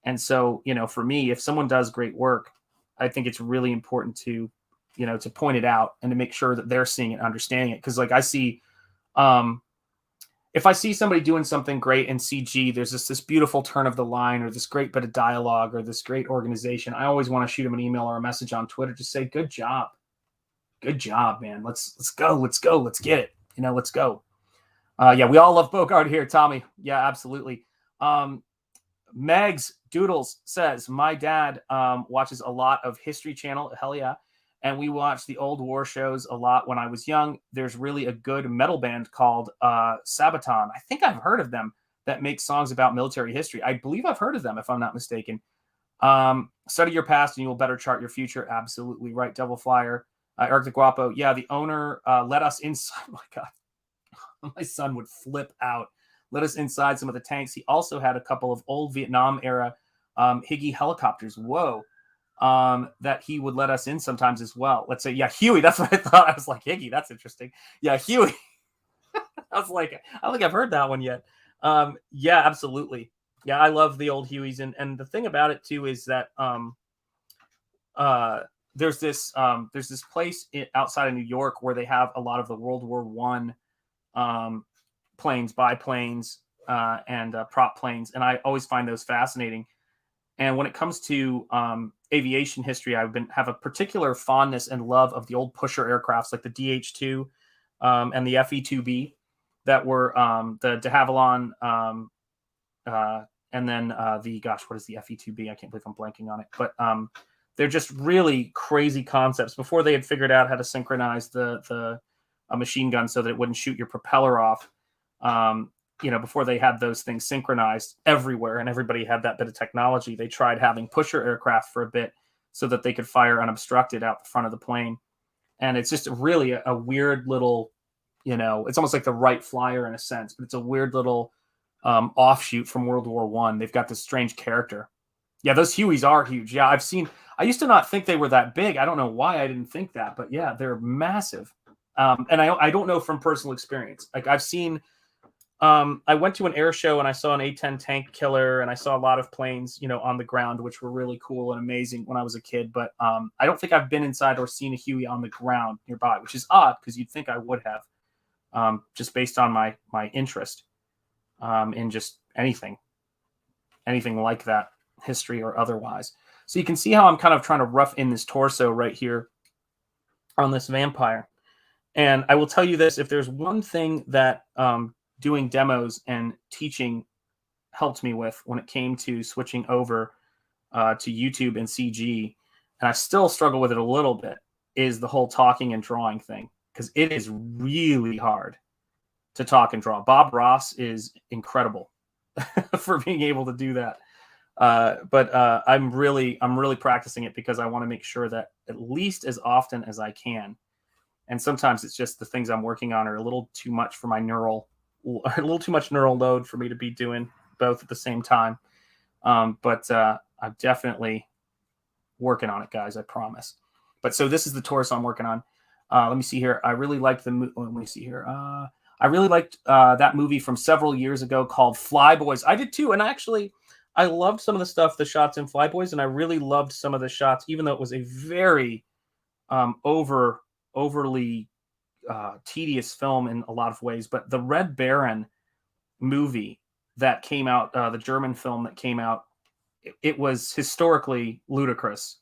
And so, you know, for me, if someone does great work, I think it's really important to, you know, to point it out and to make sure that they're seeing it and understanding it. Because like I see, if I see somebody doing something great in CG, there's this beautiful turn of the line or this great bit of dialogue or this great organization, I always want to shoot them an email or a message on Twitter to say, good job, man. Let's go. Let's get it. You know, let's go. Yeah, we all love Bogart here, Tommy. Yeah, absolutely. Megs Doodles says, my dad watches a lot of History Channel. Hell yeah. And we watched the old war shows a lot when I was young. There's really a good metal band called Sabaton. I think I've heard of them that make songs about military history. I believe I've heard of them, if I'm not mistaken. Study your past and you will better chart your future. Absolutely right, Devil Flyer. Eric the Guapo. Yeah, the owner let us inside. Oh my God. My son would flip out. Let us inside some of the tanks. He also had a couple of old Vietnam era Higgy helicopters. Whoa. That he would let us in sometimes as well. Let's say, yeah, Huey. That's what I thought. I was like, Higgy, that's interesting. Yeah, Huey. I was like, I don't think I've heard that one yet. Yeah, absolutely. Yeah, I love the old Hueys. And the thing about it too is that there's this place outside of New York where they have a lot of the World War I planes, biplanes, and prop planes. And I always find those fascinating. And when it comes to aviation history, have a particular fondness and love of the old pusher aircrafts like the DH-2 and the FE-2B that were the de Havilland and then what is the FE-2B? I can't believe I'm blanking on it. But they're just really crazy concepts. Before they had figured out how to synchronize the machine gun so that it wouldn't shoot your propeller off, you know, before they had those things synchronized everywhere and everybody had that bit of technology, they tried having pusher aircraft for a bit so that they could fire unobstructed out the front of the plane. And it's just really a weird little, you know, it's almost like the Wright Flyer in a sense, but it's a weird little offshoot from World War I. They've got this strange character. Yeah, those Hueys are huge. Yeah, I used to not think they were that big. I don't know why I didn't think that, but yeah, they're massive. And I don't know from personal experience. Like I've seen, I went to an air show and I saw an A-10 tank killer and I saw a lot of planes, you know, on the ground, which were really cool and amazing when I was a kid. But I don't think I've been inside or seen a Huey on the ground nearby, which is odd because you'd think I would have, just based on my interest in just anything like that, history or otherwise. So you can see how I'm kind of trying to rough in this torso right here on this vampire. And I will tell you this, if there's one thing that doing demos and teaching helped me with when it came to switching over to YouTube and CG, and I still struggle with it a little bit, is the whole talking and drawing thing, because it is really hard to talk and draw. Bob Ross is incredible for being able to do that. But I'm really practicing it because I want to make sure that at least as often as I can. And sometimes it's just the things I'm working on are a little too much for my a little too much neural load for me to be doing both at the same time. But I'm definitely working on it, guys. I promise. But so this is the Torso I'm working on. Let me see here. I really liked the let me see here. I really liked that movie from several years ago called Flyboys. I did too, and I loved some of the stuff, the shots in Flyboys, and I really loved some of the shots, even though it was a very overly tedious film in a lot of ways. But the Red Baron movie that came out, the German film that came out, it was historically ludicrous.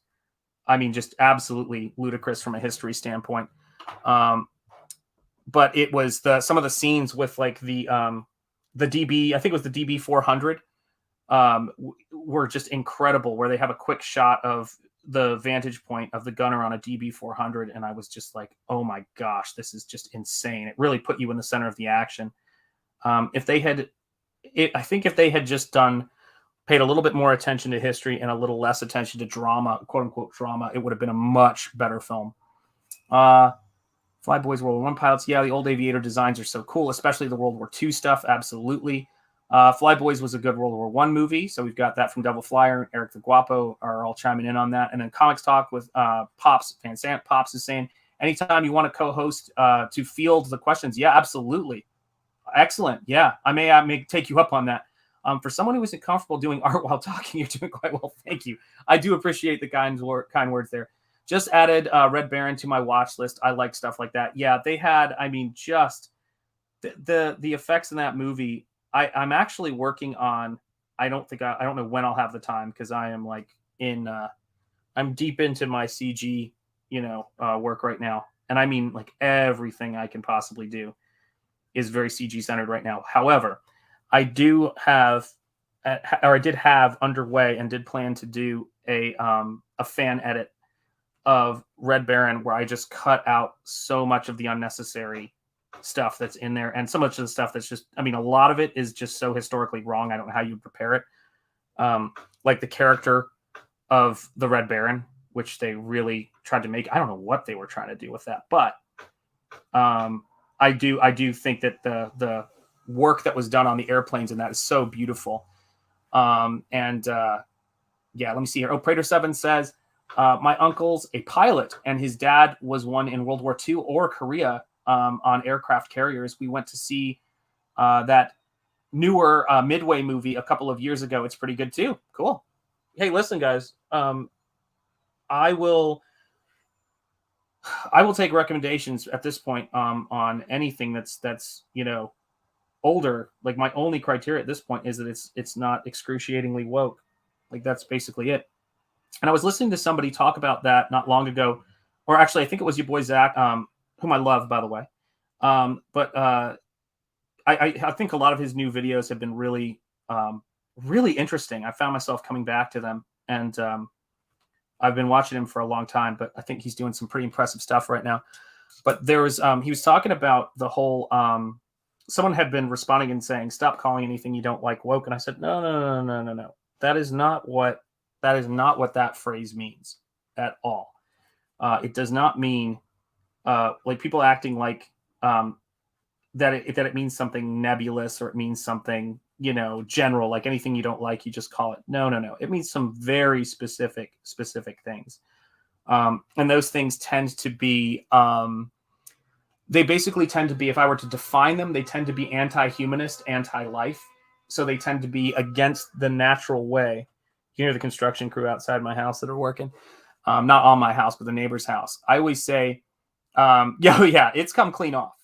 I mean, just absolutely ludicrous from a history standpoint. But it was some of the scenes with like the DB, I think it was the DB 400, were just incredible, where they have a quick shot of the vantage point of the gunner on a DB 400. And I was just like, oh my gosh, this is just insane. It really put you in the center of the action. If they had just paid a little bit more attention to history and a little less attention to drama, quote unquote drama, it would have been a much better film. Flyboys World War I pilots. Yeah, the old aviator designs are so cool, especially the World War II stuff. Absolutely. Flyboys was a good World War I movie, so we've got that from Devil Flyer and Eric the Guapo are all chiming in on that. And then Comics Talk with Pops Van Sant. Pops is saying, anytime you want to co-host to field the questions, yeah, absolutely. Excellent. Yeah, I may take you up on that. For someone who isn't comfortable doing art while talking, you're doing quite well. Thank you. I do appreciate the kind words there. Just added Red Baron to my watch list. I like stuff like that. Yeah, they had, I mean, just the effects in that movie. I'm actually working on, I don't know when I'll have the time, because I am like I'm deep into my CG, work right now. And I mean, like, everything I can possibly do is very CG centered right now. However, I did have underway and did plan to do a fan edit of Red Baron, where I just cut out so much of the unnecessary stuff that's in there, and so much of the stuff that's just, I mean, a lot of it is just so historically wrong. I don't know how you prepare it. Like the character of the Red Baron, which they really tried to make. I don't know what they were trying to do with that, but I do think that the work that was done on the airplanes and that is so beautiful. Yeah, let me see here. Oh, Prater 7 says, my uncle's a pilot and his dad was one in World War II or Korea on aircraft carriers. We went to see that newer Midway movie a couple of years ago. It's pretty good too. Cool. Hey, listen, guys. I will take recommendations at this point on anything that's older. Like, my only criteria at this point is that it's not excruciatingly woke. Like, that's basically it. And I was listening to somebody talk about that not long ago, or actually, I think it was your boy Zach, whom I love, by the way. But I think a lot of his new videos have been really, really interesting. I found myself coming back to them, and I've been watching him for a long time. But I think he's doing some pretty impressive stuff right now. But there was he was talking about the whole. Someone had been responding and saying, "Stop calling anything you don't like woke," and I said, "No. That is not what that phrase means at all. It does not mean like people acting like that it means something nebulous, or it means something general, like anything you don't like, you just call it. No. It means some very specific things, and those things tend to be they basically tend to be, if I were to define them, they tend to be anti-humanist, anti-life. So they tend to be against the natural way. You hear the construction crew outside my house that are working. Not on my house, but the neighbor's house. I always say, yeah, it's come clean off.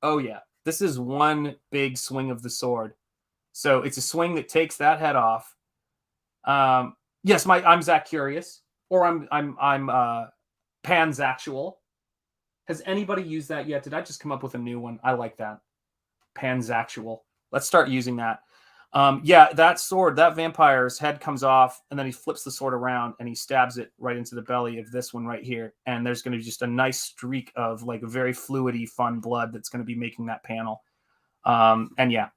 Oh, yeah. This is one big swing of the sword. So it's a swing that takes that head off. Yes, I'm Zach Curious, or I'm pansexual. Has anybody used that yet? Did I just come up with a new one? I like that. Pansexual. Let's start using that. Yeah, that sword, that vampire's head comes off, and then he flips the sword around and he stabs it right into the belly of this one right here. And there's going to be just a nice streak of like a very fluidy, fun blood that's going to be making that panel. And yeah,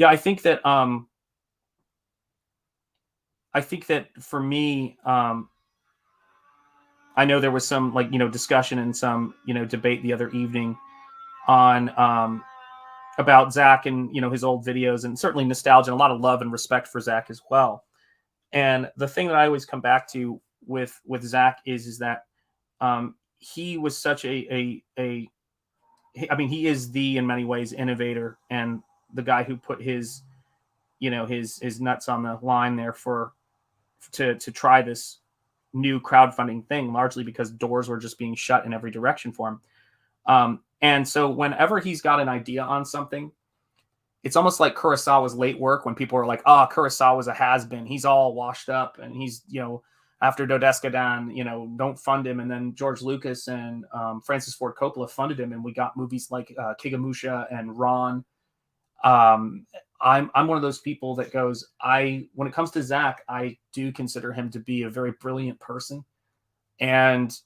I think that for me, I know there was some discussion and some debate the other evening on about Zach and his old videos, and certainly nostalgia and a lot of love and respect for Zach as well. And the thing that I always come back to with Zach is that he was such I mean, he is in many ways, innovator and the guy who put his, his nuts on the line there to try this new crowdfunding thing, largely because doors were just being shut in every direction for him. And so whenever he's got an idea on something, it's almost like Kurosawa's late work when people are like, oh, Kurosawa's a has-been. He's all washed up and he's, after Dodeskadan, don't fund him. And then George Lucas and Francis Ford Coppola funded him, and we got movies like Kigamusha and Ron. I'm one of those people that goes, when it comes to Zach, I do consider him to be a very brilliant person, and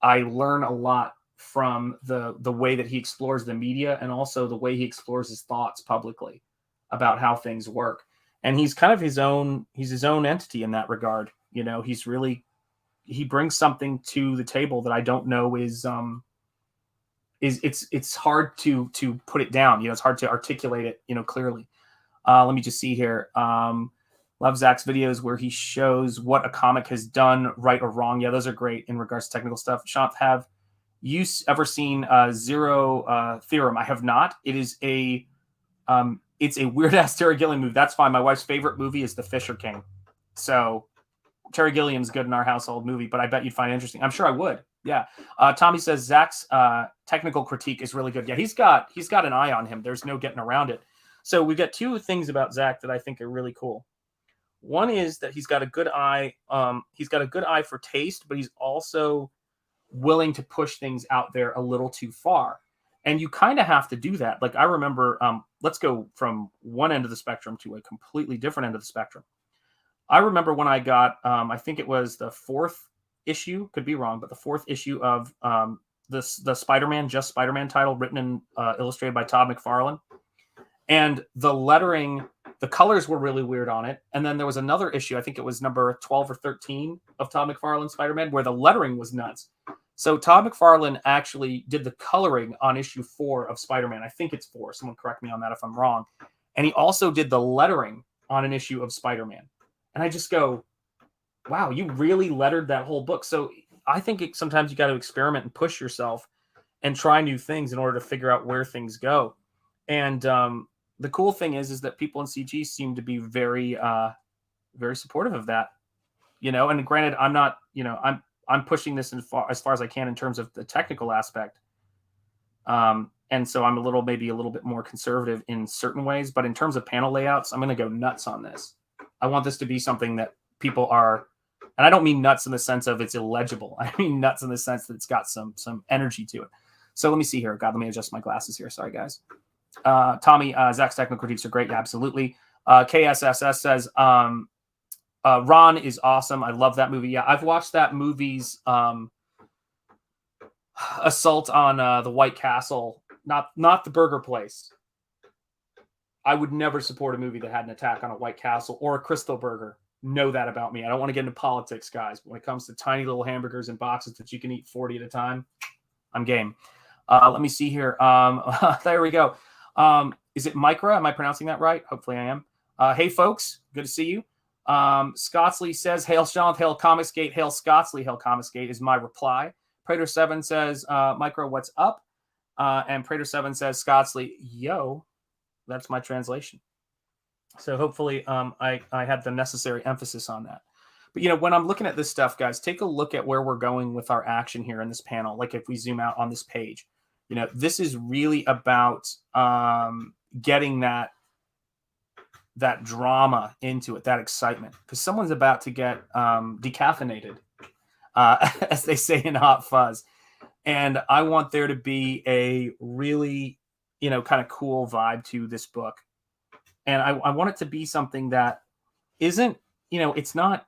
I learn a lot from the way that he explores the media and also the way he explores his thoughts publicly about how things work. And he's kind of his own entity in that regard. He brings something to the table that I don't know is it's hard to put it down. It's hard to articulate it, clearly. Let me just see here. Love Zach's videos where he shows what a comic has done right or wrong. Yeah, those are great in regards to technical stuff. Shanth, have you ever seen Zero Theorem? I have not. It is it's a weird ass Terry Gilliam movie. That's fine. My wife's favorite movie is The Fisher King. So Terry Gilliam's good in our household movie, but I bet you'd find it interesting. I'm sure I would. Yeah. Tommy says Zach's technical critique is really good. Yeah, he's got an eye on him. There's no getting around it. So we've got two things about Zach that I think are really cool. One is that he's got a good eye. He's got a good eye for taste, but he's also willing to push things out there a little too far. And you kind of have to do that. Like I remember, let's go from one end of the spectrum to a completely different end of the spectrum. I remember when I got, I think it was the 4th issue, could be wrong, but the 4th issue of the Spider-Man, Just Spider-Man title, written and illustrated by Todd McFarlane. And the lettering, the colors were really weird on it. And then there was another issue, I think it was number 12 or 13 of Todd McFarlane's Spider-Man, where the lettering was nuts. So Todd McFarlane actually did the coloring on issue 4 of Spider-Man. I think it's 4. Someone correct me on that if I'm wrong. And he also did the lettering on an issue of Spider-Man. And I just go, wow, you really lettered that whole book. So I think sometimes you got to experiment and push yourself and try new things in order to figure out where things go. And the cool thing is that people in CG seem to be very, very supportive of that, and granted, I'm not, I'm pushing this as far as I can in terms of the technical aspect. And so I'm maybe a little bit more conservative in certain ways, but in terms of panel layouts, I'm going to go nuts on this. I want this to be something that people are, and I don't mean nuts in the sense of it's illegible. I mean nuts in the sense that it's got some energy to it. So let me see here. God, let me adjust my glasses here. Sorry, guys. Tommy, Zach's technical critiques are great. Yeah, absolutely. KSSS says, Ron is awesome. I love that movie. Yeah, I've watched that movie's assault on the White Castle, not the burger place. I would never support a movie that had an attack on a White Castle or a Crystal Burger. Know that about me. I don't want to get into politics, guys. But when it comes to tiny little hamburgers in boxes that you can eat 40 at a time, I'm game. Let me see here. There we go. Is it Micra? Am I pronouncing that right? Hopefully I am. Hey, folks. Good to see you. Scottsley says, hail Sean, hail Comicsgate, hail Scottsley, hail Comicsgate is my reply. Prater7 says, Micro, what's up? And Prater7 says, Scottsley, yo. That's my translation. So hopefully I had the necessary emphasis on that. But, when I'm looking at this stuff, guys, take a look at where we're going with our action here in this panel. Like if we zoom out on this page, this is really about getting that drama into it, that excitement, because someone's about to get decaffeinated, as they say in Hot Fuzz. And I want there to be a really, kind of cool vibe to this book. And I want it to be something that isn't, it's not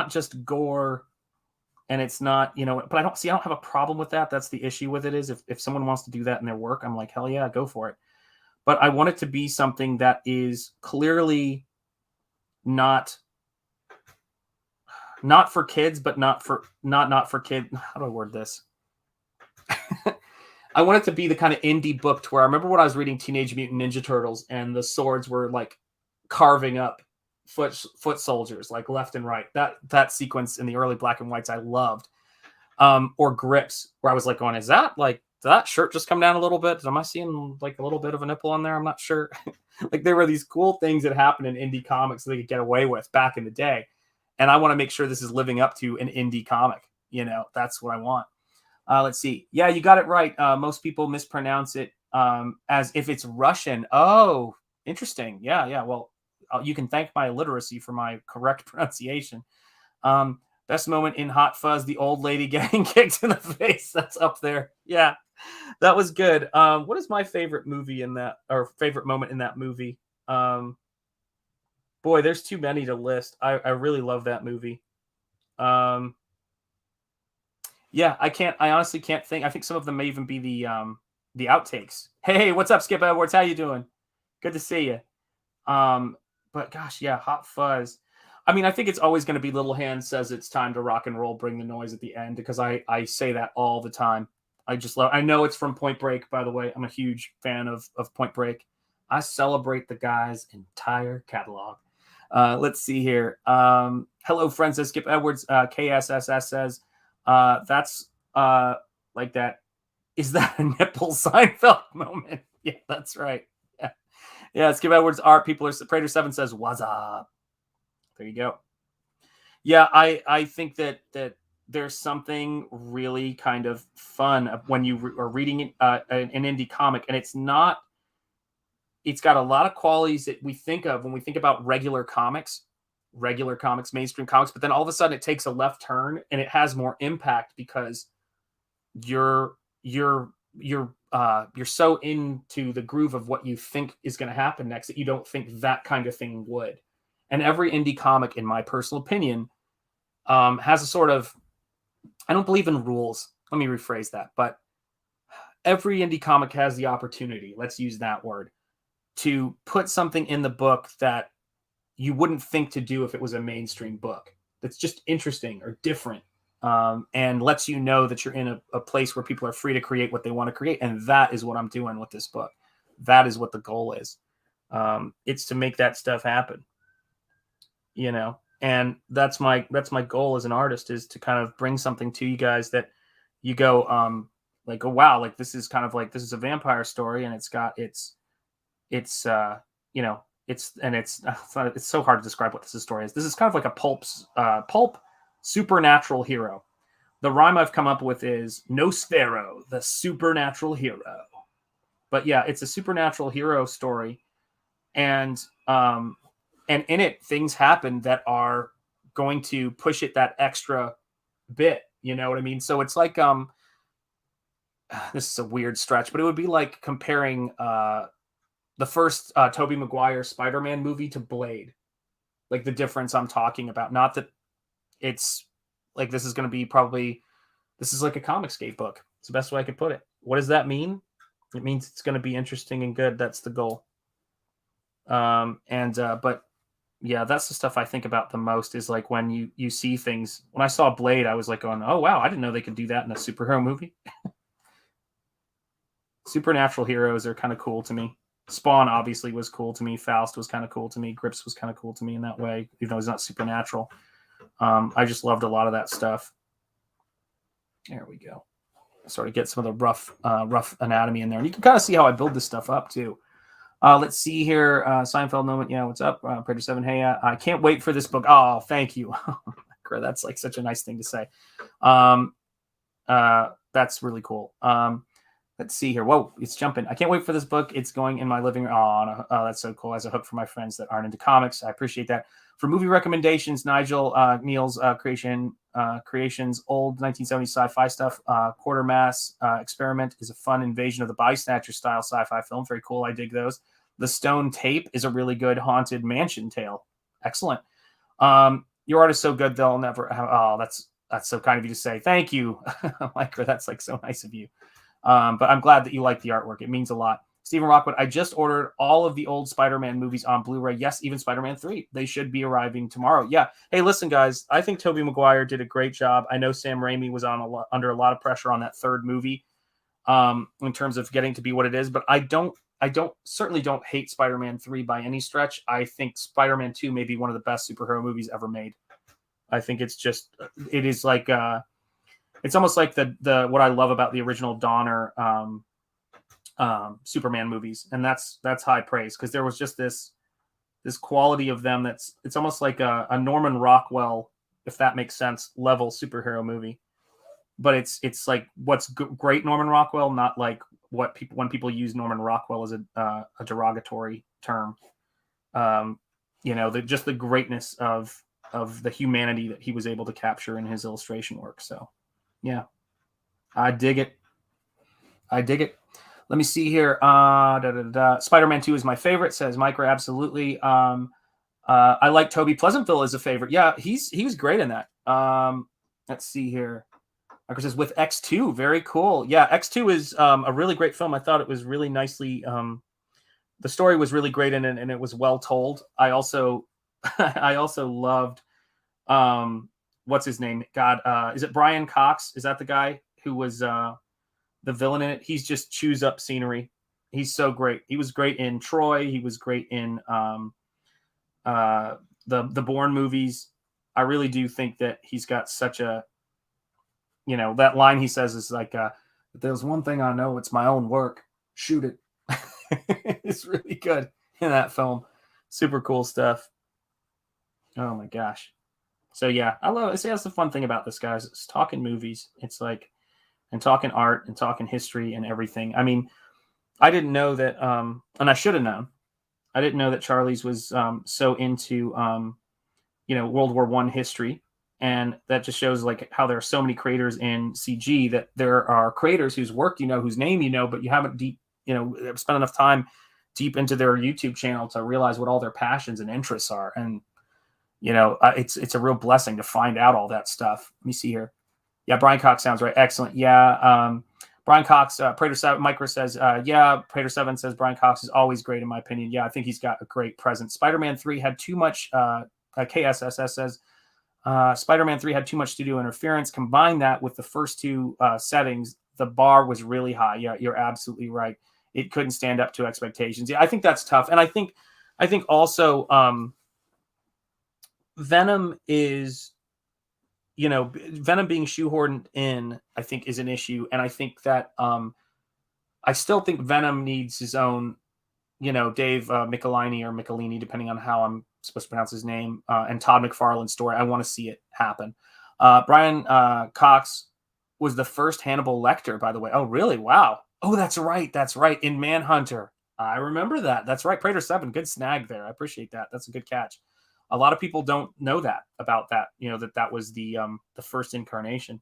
just gore, and it's not, but I don't have a problem with that. That's the issue with it, is if someone wants to do that in their work, I'm like, hell yeah, go for it. But I want it to be something that is clearly not for kids, but not for kids. How do I word this? I want it to be the kind of indie book to where I remember when I was reading Teenage Mutant Ninja Turtles and the swords were like carving up foot soldiers like left and right. That sequence in the early black and whites I loved. or grips, where I was like going, is that like, did that shirt just come down a little bit? Am I seeing like a little bit of a nipple on there? I'm not sure. Like there were these cool things that happened in indie comics that they could get away with back in the day. And I want to make sure this is living up to an indie comic. You know, that's what I want. Let's see. Yeah, you got it right. Most people mispronounce it as if it's Russian. Oh, interesting. Yeah, yeah. Well, you can thank my illiteracy for my correct pronunciation. Best moment in Hot Fuzz, the old lady getting kicked in the face. That's up there. Yeah, that was good. What is my favorite movie in that, or favorite moment in that movie? Boy, there's too many to list. I really love that movie. Yeah, I honestly can't think. I think some of them may even be the outtakes. Hey, what's up, Skip Edwards? How you doing? Good to see you. But gosh, yeah, Hot Fuzz. I mean, I think it's always going to be Little Hand says it's time to rock and roll, bring the noise at the end, because I say that all the time. I just love. I know it's from Point Break, by the way. I'm a huge fan of Point Break. I celebrate the guy's entire catalog. Let's see here. Hello, friends. Says Skip Edwards. KSSS says that's like that. Is that a nipple Seinfeld moment? Yeah, that's right. Yeah, yeah. Skip Edwards art. People are. Prater 7 says, "What's up?" There you go. Yeah, I think that there's something really kind of fun when you are reading an indie comic, and it's not. It's got a lot of qualities that we think of when we think about regular comics, mainstream comics. But then all of a sudden, it takes a left turn, and it has more impact because you're so into the groove of what you think is going to happen next that you don't think that kind of thing would. And every indie comic, in my personal opinion, has a sort of, I don't believe in rules. Let me rephrase that. But every indie comic has the opportunity, let's use that word, to put something in the book that you wouldn't think to do if it was a mainstream book. That's just interesting or different, and lets you know that you're in a place where people are free to create what they want to create. And that is what I'm doing with this book. That is what the goal is. It's to make that stuff happen. You know, and that's my goal as an artist, is to kind of bring something to you guys that you go like, oh wow, like this is kind of like, this is a vampire story, and it's you know, it's so hard to describe what this story is. This is kind of like a pulp supernatural hero. The rhyme I've come up with is Nosfero, the supernatural hero. But yeah, it's a supernatural hero story, and in it, things happen that are going to push it that extra bit. You know what I mean? So it's like, this is a weird stretch, but it would be like comparing the first Tobey Maguire Spider-Man movie to Blade. Like the difference I'm talking about. Not that it's like this is going to be this is like a Comicsgate book. It's the best way I could put it. What does that mean? It means it's going to be interesting and good. That's the goal. But yeah, that's the stuff I think about the most, is like when you see things. When I saw Blade, I was like going, oh wow, I didn't know they could do that in a superhero movie. Supernatural heroes are kind of cool to me. Spawn obviously was cool to me. Faust was kind of cool to me. Grips was kind of cool to me in that way, even though he's not supernatural. I just loved a lot of that stuff. There we go. Sort of get some of the rough anatomy in there, and you can kind of see how I build this stuff up too. Let's see here. Seinfeld moment. Yeah, what's up? Prater 7. Hey, I can't wait for this book. Oh, thank you. That's like such a nice thing to say. That's really cool. Let's see here. Whoa, it's jumping. I can't wait for this book. It's going in my living room. Oh, that's so cool. As a hook for my friends that aren't into comics. I appreciate that. For movie recommendations, Nigel Neal's Creations, old 1970s sci-fi stuff. Quartermass Experiment is a fun invasion of the Bystanders style sci-fi film. Very cool. I dig those. The Stone Tape is a really good haunted mansion tale. Excellent. Your art is so good they'll never have. Oh, that's so kind of you to say. Thank you, Micah. That's like so nice of you. But I'm glad that you like the artwork. It means a lot. Stephen Rockwood, I just ordered all of the old Spider-Man movies on Blu-ray. Yes, even Spider-Man 3. They should be arriving tomorrow. Yeah. Hey, listen, guys. I think Tobey Maguire did a great job. I know Sam Raimi was under a lot of pressure on that third movie in terms of getting to be what it is. But I certainly don't hate Spider-Man 3 by any stretch. I think Spider-Man 2 may be one of the best superhero movies ever made. I think it is like it's almost like the what I love about the original Donner Superman movies, and that's high praise, because there was just this quality of them it's almost like a Norman Rockwell, if that makes sense, level superhero movie. But it's like what's great Norman Rockwell, not like what people, when people use Norman Rockwell as a derogatory term. Just the greatness of the humanity that he was able to capture in his illustration work. So, yeah, I dig it. Let me see here. Spider-Man 2 is my favorite, says Micro. Absolutely. I like Toby Pleasantville as a favorite. Yeah, he was great in that. Let's see here. Micro says with X2, very cool. Yeah, X2 is a really great film. I thought it was really nicely. The story was really great in it, and it was well told. I also loved what's his name? God, is it Brian Cox? Is that the guy who was the villain in it? He's just chews up scenery. He's so great. He was great in Troy. He was great in the Bourne movies. I really do think that he's got such a, that line he says is like, if there's one thing I know, it's my own work. Shoot it. It's really good in that film. Super cool stuff. Oh my gosh. So yeah, I love it. See, that's the fun thing about this, guys. It's talking movies. It's like, and talking art and talking history and everything. I mean, I didn't know that, and I should have known. I didn't know that Charlie's was so into, World War I history. And that just shows like how there are so many creators in CG, that there are creators whose work whose name but you haven't spent enough time deep into their YouTube channel to realize what all their passions and interests are. And it's a real blessing to find out all that stuff. Let me see here. Yeah, Brian Cox sounds right. Excellent. Yeah, Brian Cox, Prater 7, Micro says, yeah, Prater 7 says Brian Cox is always great in my opinion. Yeah, I think he's got a great presence. Spider-Man 3 had too much, KSSS says, Spider-Man 3 had too much studio interference. Combine that with the first two settings, the bar was really high. Yeah, you're absolutely right. It couldn't stand up to expectations. Yeah, I think that's tough. And I think also Venom is, Venom being shoehorned in, I think, is an issue. And I think that I still think Venom needs his own, Dave Michelini or Michelini, depending on how I'm supposed to pronounce his name, and Todd McFarlane's story. I want to see it happen. Brian Cox was the first Hannibal Lecter, by the way. Oh, really? Wow. Oh, that's right. That's right. In Manhunter. I remember that. That's right. Prater 7. Good snag there. I appreciate that. That's a good catch. A lot of people don't know that about that, that was the first incarnation,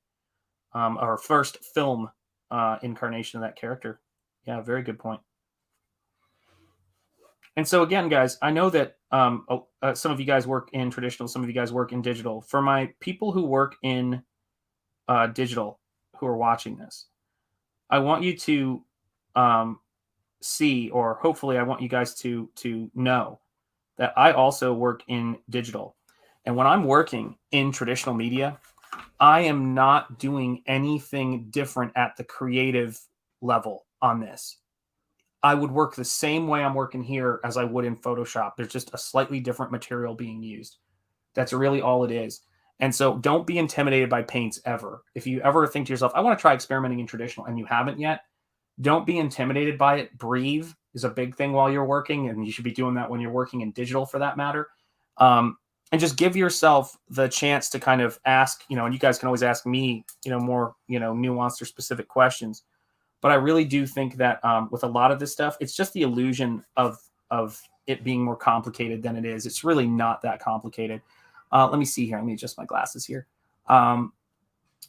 or first film incarnation of that character. Yeah, very good point. And so again, guys, I know that some of you guys work in traditional, some of you guys work in digital. For my people who work in digital who are watching this, I want you to see, or hopefully I want you guys to know that I also work in digital. And when I'm working in traditional media, I am not doing anything different at the creative level on this. I would work the same way I'm working here as I would in Photoshop. There's just a slightly different material being used. That's really all it is. And so don't be intimidated by paints ever. If you ever think to yourself, I want to try experimenting in traditional, and you haven't yet, don't be intimidated by it. Breathe is a big thing while you're working, and you should be doing that when you're working in digital for that matter. And just give yourself the chance to kind of ask, and you guys can always ask me, more, nuanced or specific questions. But I really do think that with a lot of this stuff, it's just the illusion of it being more complicated than it is. It's really not that complicated. Let me see here. Let me adjust my glasses here.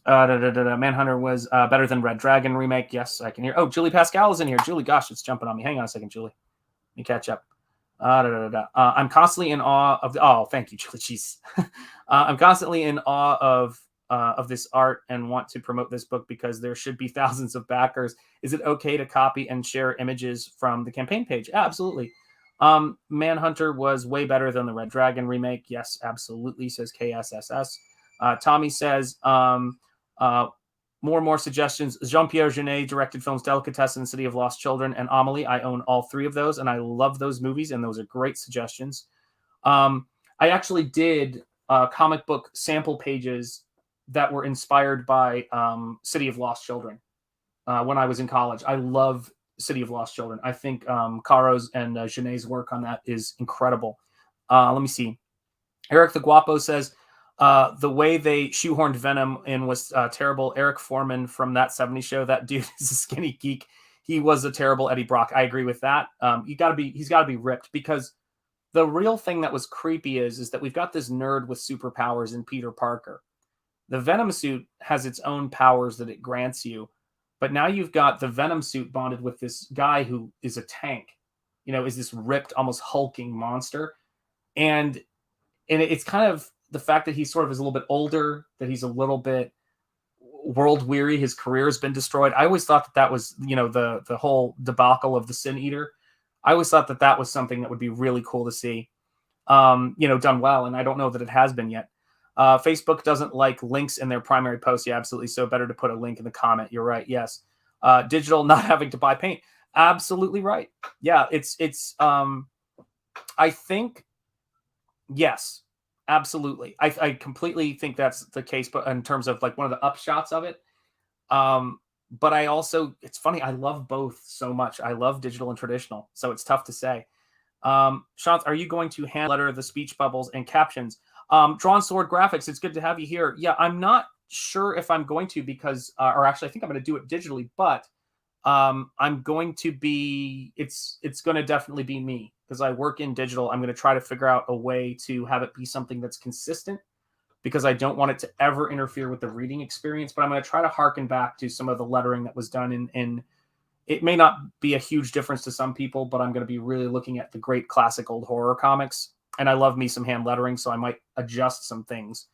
Manhunter was better than Red Dragon remake. Yes, I can hear. Oh, Julie Pascal is in here. Julie, gosh, it's jumping on me. Hang on a second, Julie. Let me catch up. I'm constantly in awe of the. Oh, thank you, Julie. Jeez. I'm constantly in awe of this art and want to promote this book because there should be thousands of backers. Is it okay to copy and share images from the campaign page? Absolutely. Manhunter was way better than the Red Dragon remake. Yes, absolutely, says KSSS. Tommy says, more and more suggestions. Jean-Pierre Jeunet directed films Delicatessen, City of Lost Children, and Amelie. I own all three of those, and I love those movies, and those are great suggestions. I actually did comic book sample pages that were inspired by City of Lost Children when I was in college. I love City of Lost Children. I think Caro's and Janae's work on that is incredible. Let me see. Eric the Guapo says, the way they shoehorned Venom in was terrible. Eric Foreman from That 70s Show, that dude is a skinny geek. He was a terrible Eddie Brock. I agree with that. He's got to be ripped, because the real thing that was creepy is that we've got this nerd with superpowers in Peter Parker. The Venom suit has its own powers that it grants you, but now you've got the Venom suit bonded with this guy who is a tank, is this ripped, almost hulking monster. And it's kind of the fact that he sort of is a little bit older, that he's a little bit world weary. His career has been destroyed. I always thought that was, the whole debacle of the Sin Eater. I always thought that was something that would be really cool to see, done well. And I don't know that it has been yet. Facebook doesn't like links in their primary posts. Yeah, absolutely. So better to put a link in the comment. You're right. Yes. Digital, not having to buy paint. Absolutely right. Yeah. I think, yes, absolutely. I completely think that's the case, but in terms of like one of the upshots of it. But I also, it's funny, I love both so much. I love digital and traditional, so it's tough to say. Sean, are you going to hand letter the speech bubbles and captions? Drawn Sword Graphics, it's good to have you here. Yeah, I'm not sure if I'm going to, because, or actually I think I'm going to do it digitally, but I'm going to be, it's going to definitely be me, because I work in digital. I'm going to try to figure out a way to have it be something that's consistent, because I don't want it to ever interfere with the reading experience. But I'm going to try to harken back to some of the lettering that was done in it may not be a huge difference to some people, but I'm going to be really looking at the great classic old horror comics. And I love me some hand lettering, so I might adjust some things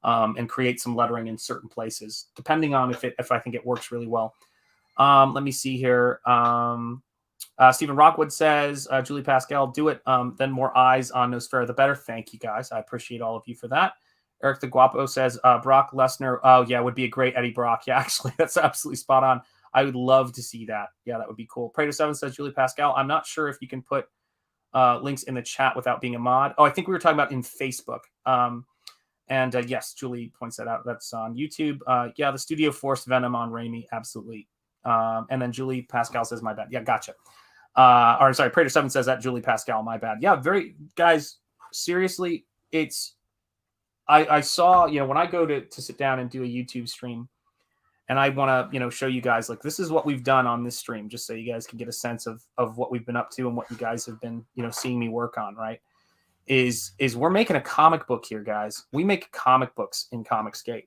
and create some lettering in certain places, depending on if I think it works really well. Let me see here. Stephen Rockwood says, Julie Pascal, do it. Then more eyes on Nosferatu, the better. Thank you, guys. I appreciate all of you for that. Eric the Guapo says, Brock Lesnar. Oh, yeah, would be a great Eddie Brock. Yeah, actually, that's absolutely spot on. I would love to see that. Yeah, that would be cool. Prater7 says, Julie Pascal, I'm not sure if you can put links in the chat without being a mod. Oh, I think we were talking about in Facebook. Yes, Julie points that out. That's on YouTube. Yeah, the studio forced Venom on Raimi. Absolutely. And then Julie Pascal says, my bad. Yeah, gotcha. Or sorry, Prater7 says that, Julie Pascal, my bad. Yeah, guys, seriously, I saw, when I go to sit down and do a YouTube stream, and I want to, show you guys, like, this is what we've done on this stream, just so you guys can get a sense of what we've been up to and what you guys have been, seeing me work on, right? Is we're making a comic book here, guys. We make comic books in Comicsgate.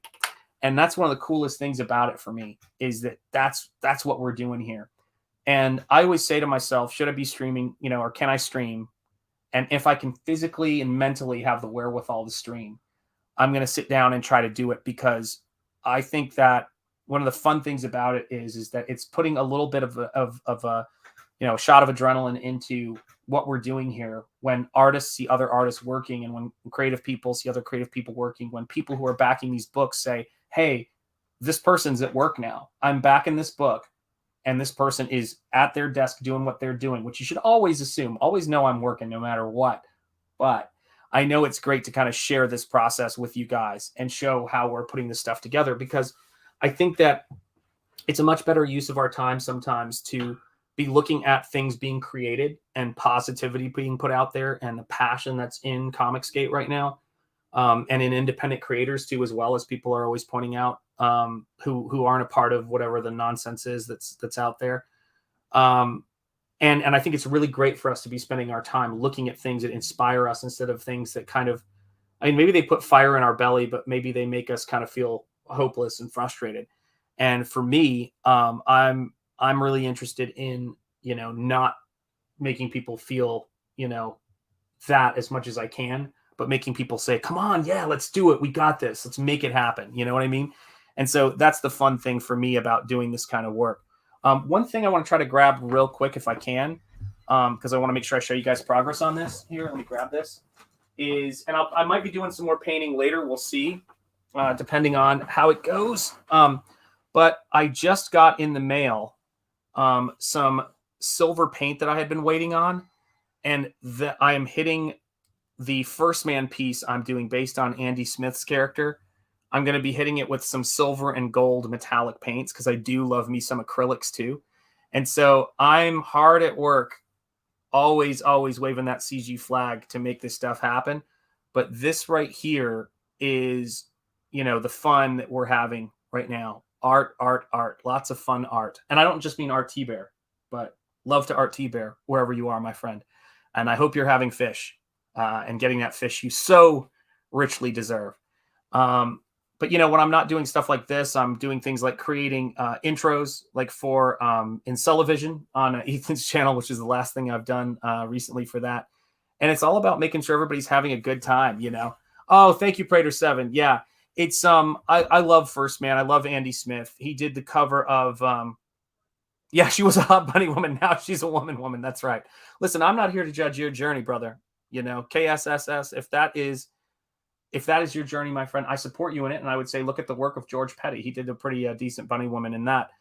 And that's one of the coolest things about it for me, is that's what we're doing here. And I always say to myself, should I be streaming, or can I stream? And if I can physically and mentally have the wherewithal to stream, I'm going to sit down and try to do it, because I think that one of the fun things about it is that it's putting a little bit of a shot of adrenaline into what we're doing here. When artists see other artists working, and when creative people see other creative people working, when people who are backing these books say, hey, this person's at work now, I'm backing this book, and this person is at their desk doing what they're doing, which you should always assume, always know I'm working no matter what. But I know it's great to kind of share this process with you guys and show how we're putting this stuff together, because I think that it's a much better use of our time sometimes to be looking at things being created and positivity being put out there, and the passion that's in Comicsgate right now, and in independent creators too, as well, as people are always pointing out, who aren't a part of whatever the nonsense is that's out there. And I think it's really great for us to be spending our time looking at things that inspire us, instead of things that kind of, maybe they put fire in our belly, but maybe they make us kind of feel hopeless and frustrated. And for me, I'm really interested in, not making people feel, that as much as I can, but making people say, come on, yeah, let's do it. We got this. Let's make it happen. You know what I mean? And so that's the fun thing for me about doing this kind of work. One thing I want to try to grab real quick, if I can, because I want to make sure I show you guys progress on this here. Let me grab this. And I might be doing some more painting later. We'll see, depending on how it goes. But I just got in the mail some silver paint that I had been waiting on, and that I am hitting the First Man piece I'm doing based on Andy Smith's character. I'm going to be hitting it with some silver and gold metallic paints because I do love me some acrylics too. And so I'm hard at work, always waving that CG flag to make this stuff happen. But this right here is, you know, the fun that we're having right now. Art, lots of fun art. And I don't just mean Art T-Bear, but love to Art T-Bear, wherever you are, my friend. And I hope you're having fish and getting that fish you so richly deserve. But, you know, when I'm not doing stuff like this, I'm doing things like creating intros, like for in Celevision on Ethan's channel, which is the last thing I've done recently for that. And it's all about making sure everybody's having a good time, you know. Oh, thank you, Prater7. Yeah, it's I love First Man. I love Andy Smith. He did the cover of yeah, she was a hot bunny woman. Now she's a woman. That's right. Listen, I'm not here to judge your journey, brother. You know, KSSS, if that is your journey, my friend, I support you in it. And I would say, look at the work of George Petty. He did a pretty decent bunny woman in that,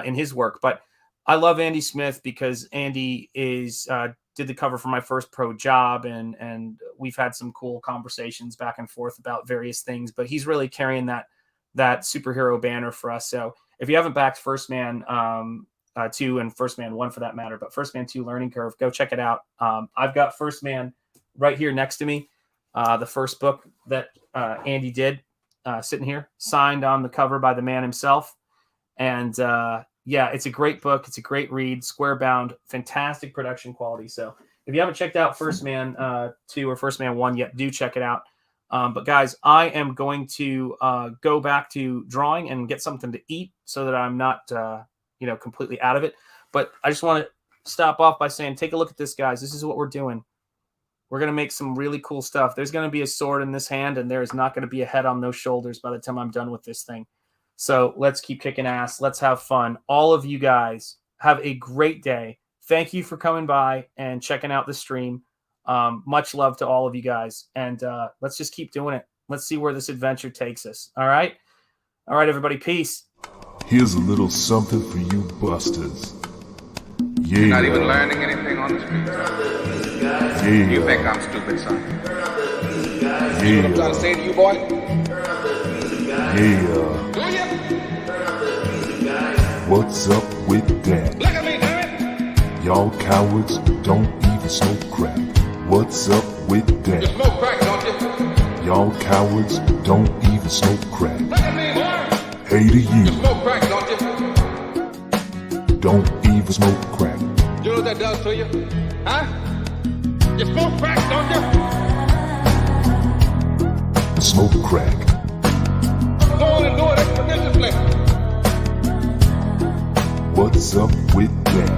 in his work. But I love Andy Smith because Andy did the cover for my first pro job. And we've had some cool conversations back and forth about various things. But he's really carrying that superhero banner for us. So if you haven't backed First Man 2 and First Man 1 for that matter, but First Man 2 Learning Curve, go check it out. I've got First Man right here next to me. The first book that Andy did, sitting here, signed on the cover by the man himself. And yeah, it's a great book. It's a great read, square bound, fantastic production quality. So if you haven't checked out First Man 2 or First Man 1 yet, do check it out. But guys, I am going to go back to drawing and get something to eat so that I'm not, completely out of it. But I just want to stop off by saying, take a look at this, guys. This is what we're doing. We're going to make some really cool stuff. There's going to be a sword in this hand, and there is not going to be a head on those shoulders by the time I'm done with this thing. So let's keep kicking ass. Let's have fun. All of you guys have a great day. Thank you for coming by and checking out the stream. Much love to all of you guys. And let's just keep doing it. Let's see where this adventure takes us. All right? All right, everybody. Peace. Here's a little something for you busters. Yeah. You're not even learning anything on the street. Yeah. You think I'm stupid, son? Yeah. You know what I'm trying to say to you, boy? Yeah. Do you? What's up with that? Look at me, damn it! Y'all cowards don't even smoke crack. What's up with You that? smoke crack, don't you? Y'all cowards don't even smoke crack. Look at me, boy! Hey to You you, smoke crack, don't you? don't even smoke crack. You know what that does to you? Huh? You smoke crack, don't you? Smoke crack. Go on and do it expeditiously. What's up with that?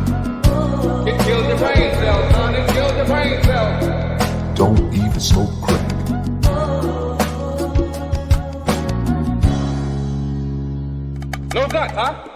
It kills your brain cells, son. It kills your brain cells. Don't even smoke crack. No gut, huh?